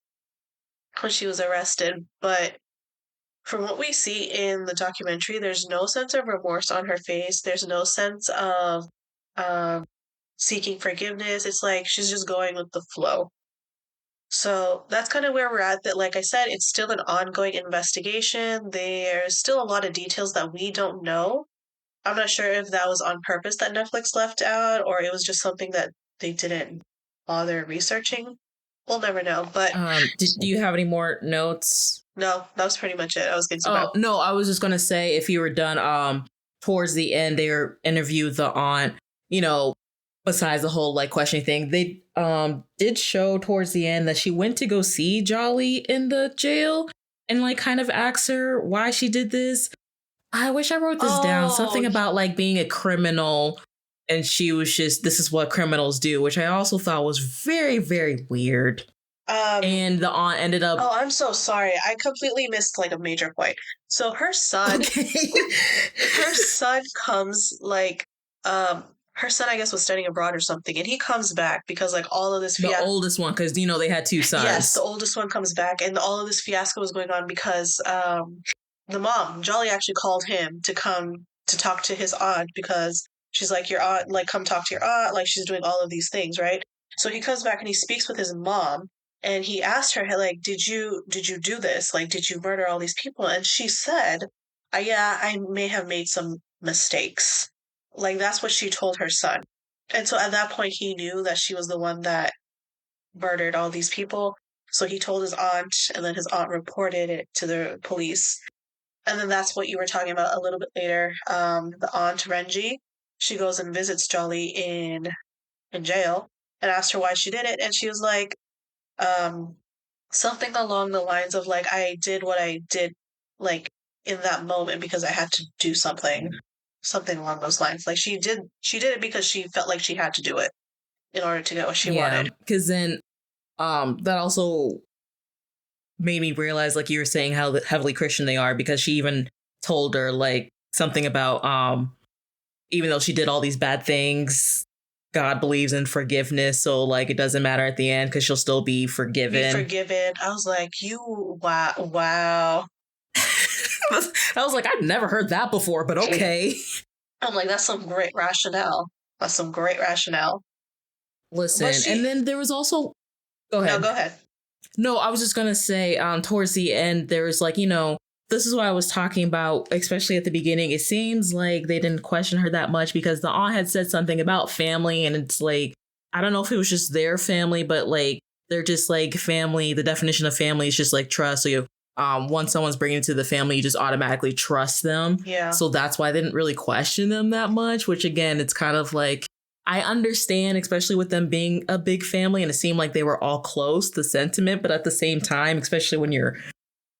when she was arrested. But from what we see in the documentary, there's no sense of remorse on her face. There's no sense of um, seeking forgiveness. It's like she's just going with the flow. So that's kind of where we're at. That, like I said, it's still an ongoing investigation. There's still a lot of details that we don't know. I'm not sure if that was on purpose that Netflix left out or it was just something that they didn't bother researching. We'll never know. But Do you have any more notes? no, that was pretty much it. I was getting too bad. Oh no, I was just gonna say if you were done, towards the end, they interviewed the aunt. You know, besides the whole like questioning thing, they did show towards the end that she went to go see Jolly in the jail and like kind of asked her why she did this. I wish I wrote this down. Oh, Something about like being a criminal, and she was just, this is what criminals do, which I also thought was very, very weird. um, And the aunt ended oh, up I'm so sorry. I completely missed like a major point. So okay. her son comes like, um, her son, I guess, was studying abroad or something, and he comes back because like all of this The fiasco. oldest one, because you know they had two Yes, the sons. oldest one comes back, and all of this fiasco was going on because the mom, Jolly, actually called him to come to talk to his aunt because she's like, your aunt, like, come talk to your aunt, like she's doing all of these things, right? So he comes back and he speaks with his mom, and he asked her, like, did you do this? Like, did you murder all these people? And she said, yeah, I may have made some mistakes. Like that's what she told her son. And so at that point, he knew that she was the one that murdered all these people. So he told his aunt, and then his aunt reported it to the police. And then that's what you were talking about a little bit later. The aunt Renji, she goes and visits Jolly in jail and asks her why she did it, and she was like, um, something along the lines of like, I did what I did, like in that moment because I had to do something along those lines. Like she did it because she felt like she had to do it in order to get what she Yeah, wanted. because then that also made me realize, like you were saying, how heavily Christian they are, because she even told her like something about even though she did all these bad things, God believes in forgiveness, so like it doesn't matter at the end because she'll still be Be forgiven. forgiven. I was like, you, wow, wow. I was like, I've never heard that before, but okay. I'm like, that's some great rationale. That's some great rationale. But Listen, and she, then there was also, go no, ahead. go ahead. No, I was just gonna say, towards the end, there was like, this is what I was talking about, especially at the beginning. It seems like they didn't question her that much because the aunt had said something about family, and it's like, I don't know if it was just their family, but like they're just like family. The definition of family is just like trust. So you, once someone's bringing it to the family, you just automatically trust them. Yeah, So that's why I didn't really question them that much. Which again, it's kind of like, I understand, especially with them being a big family and it seemed like they were all close, the sentiment, but at the same time, especially when you're,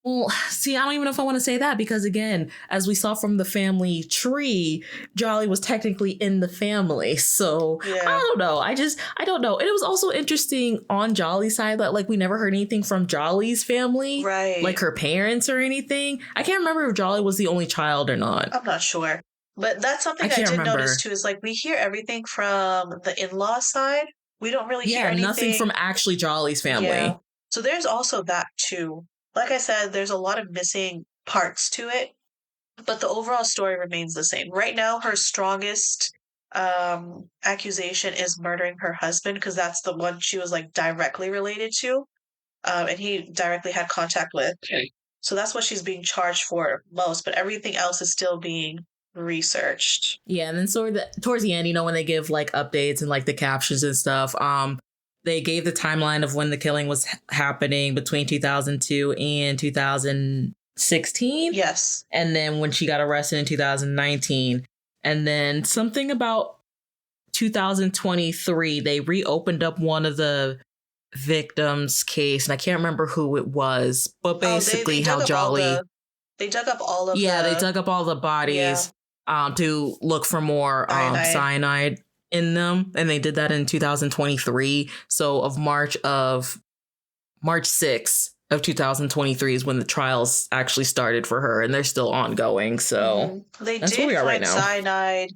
well, see, I don't even know if I want to say that because again, as we saw from the family tree, Jolly was technically in the family. So I yeah, don't know. I don't know. And it was also interesting on Jolly's side that like we never heard anything from Jolly's family, like right. her parents or anything. I can't remember if Jolly was the only child or not. I'm not sure. But that's I something I can't did notice remember. too is like we hear everything from the in-law side. We don't really hear Yeah, nothing from anything. actually Jolly's Yeah. family. So there's also that too. Like I said, there's a lot of missing parts to it, but the overall story remains the same. Right now, her strongest accusation is murdering her husband because that's the one she was like directly related to, and he directly had contact with. Okay. So that's what she's being charged for most, but everything else is still being researched. Yeah, and then towards the end, when they give like updates and like the captions and stuff, they gave the timeline of when the killing was happening between 2002 and 2016, Yes. and then when she got arrested in 2019, and then something about 2023, they reopened up one of the victims' case, and I can't remember who it was, but Oh, they basically how dug up all Jolly, the they dug up all of yeah, they the dug up all the yeah, bodies to look for more cyanide. cyanide in them, and they did that in 2023. So of March 6th of 2023 is when the trials actually started for her, and they're still ongoing. So They that's where did we are right find now. cyanide,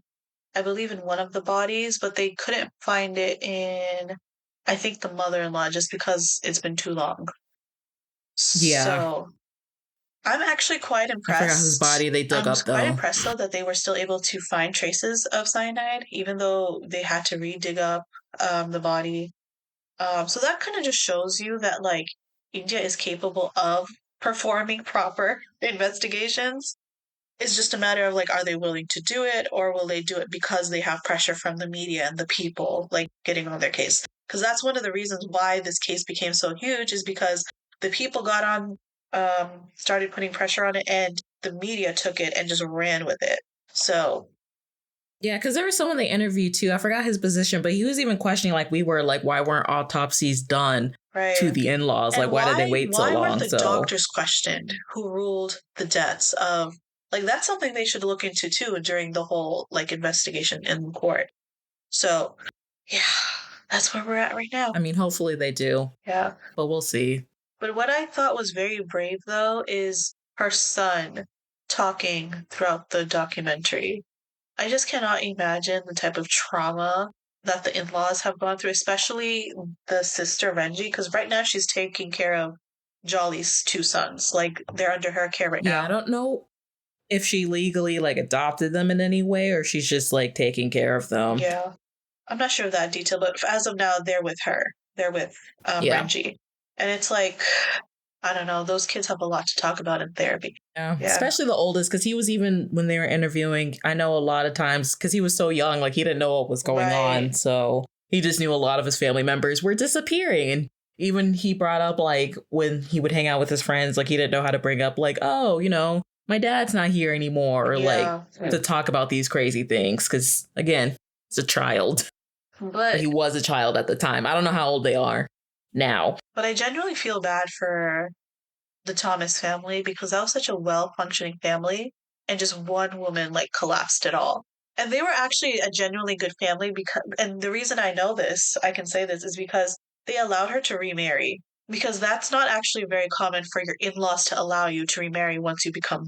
I believe, in one of the bodies, but they couldn't find it in, I think, the mother-in-law just because it's been too long. Yeah, So I'm actually quite I forgot whose impressed. body they dug I'm up quite though. impressed though that they were still able to find traces of cyanide, even though they had to re-dig up the body. So that kind of just shows you that like India is capable of performing proper investigations. It's just a matter of like, are they willing to do it, or will they do it because they have pressure from the media and the people like getting on their case? Because that's one of the reasons why this case became so huge is because the people got on, started putting pressure on it, and the media took it and just ran with it. So Yeah, because there was someone they interviewed too. I forgot his position, but he was even questioning, like we were, like, why weren't autopsies done to Right. the in-laws? And Like, why did they wait so why weren't long? the So, doctors questioned who ruled the deaths of, like, that's something they should look into too during the whole like investigation in court. So yeah, that's where we're at right now. I mean, hopefully they do, Yeah. but we'll see. But what I thought was very brave though is her son talking throughout the documentary. I just cannot imagine the type of trauma that the in-laws have gone through, especially the sister Renji, because right now she's taking care of Jolly's two sons. Like they're under her care right Yeah, now. I don't know if she legally like adopted them in any way or she's just like taking care of them. Yeah. I'm not sure of that detail, but as of now, they're with her. They're with Yeah. Renji. And it's like, I don't know, those kids have a lot to talk about in therapy. Yeah, Yeah. especially the oldest, because he was even when they were interviewing. I know a lot of times because he was so young, like he didn't know what was going Right. on, so he just knew a lot of his family members were disappearing. And even he brought up like when he would hang out with his friends, like he didn't know how to bring up like, oh, my dad's not here anymore, or like Yeah. to talk about these crazy things. Because again, it's a child, or he But was a child at the time. I don't know how old they are now. but I genuinely feel bad for the Thomas family because that was such a well functioning family and just one woman like collapsed it all. And they were actually a genuinely good family because and the reason I know this, I can say this is because they allowed her to remarry because that's not actually very common for your in-laws to allow you to remarry once you become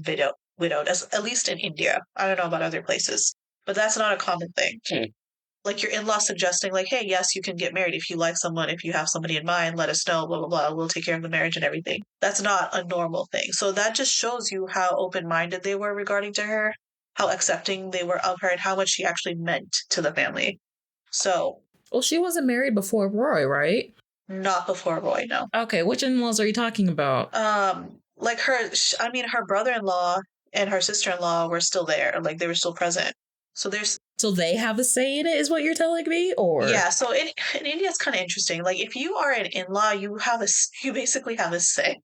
widowed as at least in India. I don't know about other places, but that's not a common thing. Like your in-law suggesting like, hey, yes, you can get married if you like someone, if you have somebody in mind, let us know, blah blah blah, we'll take care of the marriage and everything. That's not a normal thing. So that just shows you how open-minded they were regarding to her, how accepting they were of her, and how much she actually meant to the family. So Well, she wasn't married before Roy, right? not before Roy, no. Okay, which in-laws are you talking about? Like I mean her brother-in-law and her sister-in-law were still there, like they were still present. So there's So they have a say in it, is what you're telling me, or yeah, so in India it's kind of interesting. Like if you are an in-law, you basically have a say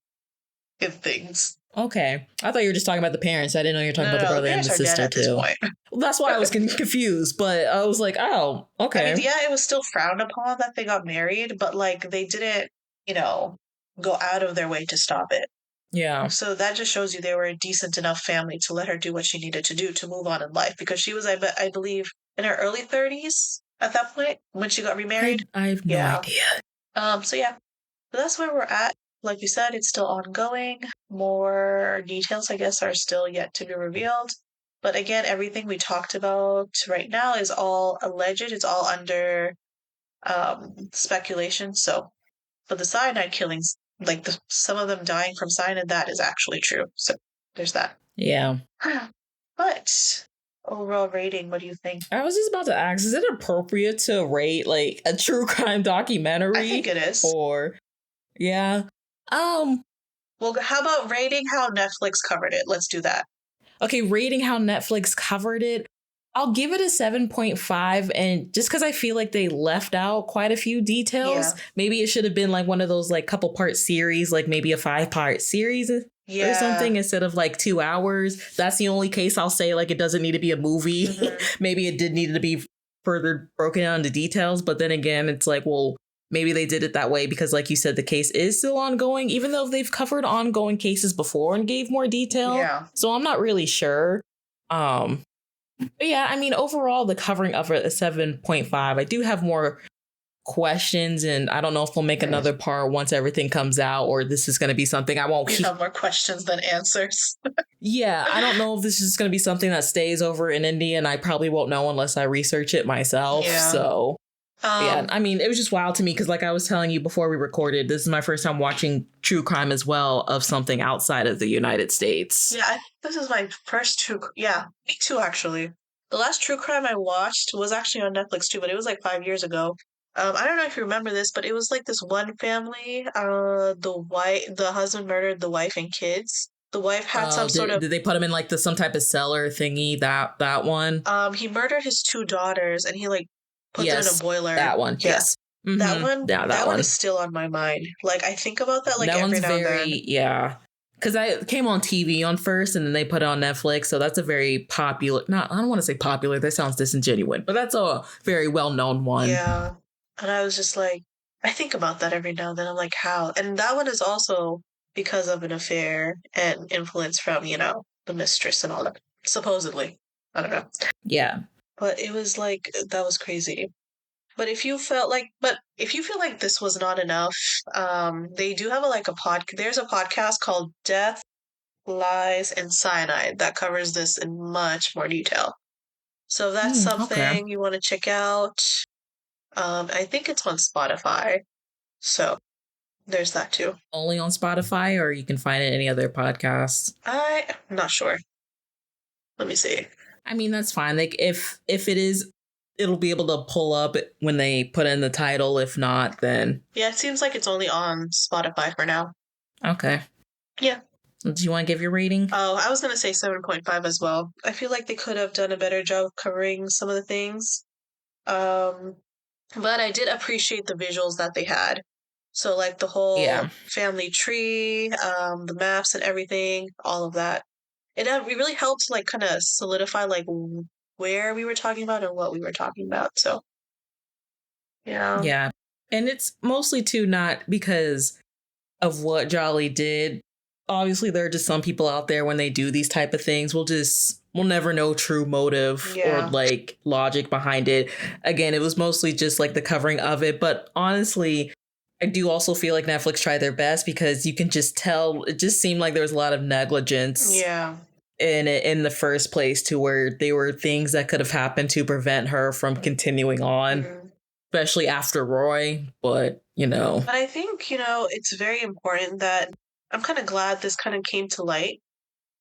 in things. okay? I thought you were just talking about the parents. I didn't know you were talking No, about the no, the brother and parents the are dead sister at this too. point. Well, that's why I was getting confused. But I was like, oh, I mean, okay, yeah, it was still frowned upon that they got married, but like they didn't, you know, go out of their way to stop it. yeah. So that just shows you they were a decent enough family to let her do what she needed to do to move on in life because she was, I believe, in her early 30s at that point when she got remarried. I have no Yeah. idea. So yeah, so that's where we're at. Like you said, it's still ongoing. More details, I guess, are still yet to be revealed. But again, everything we talked about right now is all alleged. It's all under speculation. So, but the cyanide killings, like some of them dying from cyanide, that is actually true. So there's that. Yeah. But overall rating, what do you think? I was just about to ask, is it appropriate to rate like a true crime I think documentary? it is. Or yeah. Um, Well, how about rating how Netflix covered it? Let's do that. okay, rating how Netflix covered it. I'll give it a 7.5. And just because I feel like they left out quite a few details, Yeah. maybe it should have been like one of those like couple part series, like maybe a 5-part series or Yeah. something instead of like 2 hours. That's the only case I'll say like it doesn't need to be a movie. Mhm. Maybe it did need to be further broken down into details. But then again, it's like, well, maybe they did it that way because, like you said, the case is still ongoing, even though they've covered ongoing cases before and gave more detail. Yeah. So I'm not really sure. But yeah, I mean, overall, the covering of it is 7.5. I do have more questions, and I don't know if we'll make another part once everything comes out, or this is going to be something I won't We keep. have more questions than answers. Yeah, I don't know if this is going to be something that stays over in India, and I probably won't know unless I research it myself. Yeah. So, yeah, I mean, it was just wild to me because, like I was telling you before we recorded, this is my first time watching true crime as well of something outside of the United States. Yeah, I think this is my first true. Yeah, me too. Actually, the last true crime I watched was actually on Netflix too, but it was like 5 years ago. I don't know if you remember this, but it was like this one family. The husband murdered the wife and kids. The wife had some sort of. Did they put him in like some type of cellar thingy? That one. He murdered his two daughters, and he like put them in a boiler. That one. Yeah. Yes. Mm-hmm. That one. Yeah, that one is still on my mind. Like I think about that like that every one's now and then. very, yeah. because I came on TV on first and then they put it on Netflix. So that's a very popular, not, I don't want to say popular, that sounds disingenuous, but that's a very well-known one. Yeah. And I was just like, I think about that every now and then. I'm like, how? And that one is also because of an affair and influence from, the mistress and all that. Supposedly. I don't know. Yeah. But it was like, that was crazy. But if you feel like this was not enough, they do have there's a podcast called Death, Lies, and Cyanide that covers this in much more detail. So if that's Okay. something you want to check out, I think it's on Spotify. So there's that too. Only on Spotify, or you can find it in any other podcasts? I'm not sure. Let me see. I mean, that's fine. Like if it is, it'll be able to pull up when they put in the title. If not, then Yeah, it seems like it's only on Spotify for now. Okay. Yeah. Do you want to give your rating? Oh, I was going to say 7.5 as well. I feel like they could have done a better job covering some of the things. But I did appreciate the visuals that they had. So like the whole family tree, the maps and everything, all of that. It really helped like kind of solidify like where we were talking about and what we were talking about. So yeah. Yeah. And it's mostly too not because of what Jolly did. Obviously, there are just some people out there when they do these type of things, we'll never know true motive or like logic behind it. Again, it was mostly just like the covering of it. But honestly, I do also feel like Netflix tried their best because you can just tell it just seemed like there was a lot of negligence in it in the first place, to where there were things that could have happened to prevent her from continuing on, especially after Roy. But, But I think, it's very important that I'm kind of glad this kind of came to light,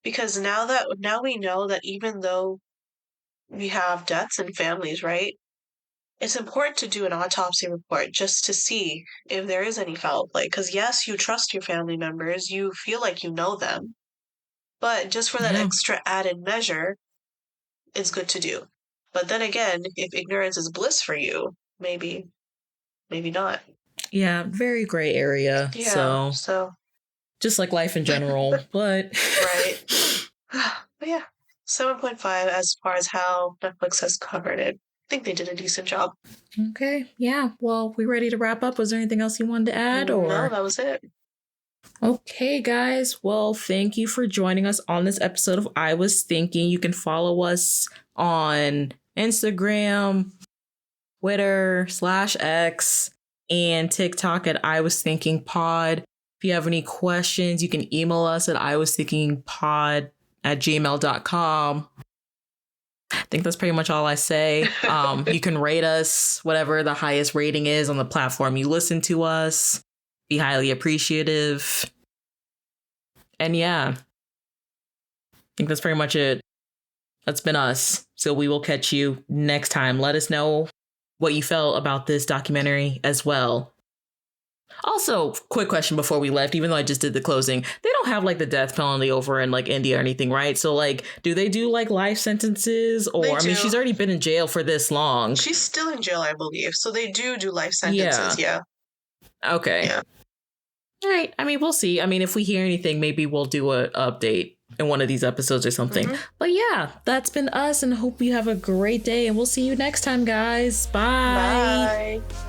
because now we know that even though we have deaths in families, right? It's important to do an autopsy report just to see if there is any foul play. Because yes, you trust your family members, you feel like you know them, but just for that extra added measure, it's good to do. But then again, if ignorance is bliss for you, maybe not. Yeah, very gray area. Yeah, so just like life in general, but right. But yeah, 7.5 as far as how Netflix has covered it. I think they did a decent job. Okay, yeah. Well, we ready to wrap up? Was there anything else you wanted to add? Or no, that was it. Okay, guys. Well, thank you for joining us on this episode of I Was Thinking. You can follow us on Instagram, Twitter /X, and TikTok at I Was Thinking Pod. If you have any questions, you can email us at iwasthinkingpod@gmail.com. I think that's pretty much all I say. You can rate us, whatever the highest rating is on the platform you listen to us. Be highly appreciative. And yeah, I think that's pretty much it. That's been us. So we will catch you next time. Let us know what you felt about this documentary as well. Also, quick question before we left, even though I just did the closing, they don't have like the death penalty over in like India or anything, right? So like, do they do like life sentences? Or I mean, she's already been in jail for this long. She's still in jail, I believe. So they do life sentences. Yeah. Okay. Yeah. All right. I mean, we'll see. I mean, if we hear anything, maybe we'll do an update in one of these episodes or something. But yeah, that's been us, and hope you have a great day, and we'll see you next time, guys. Bye. Bye.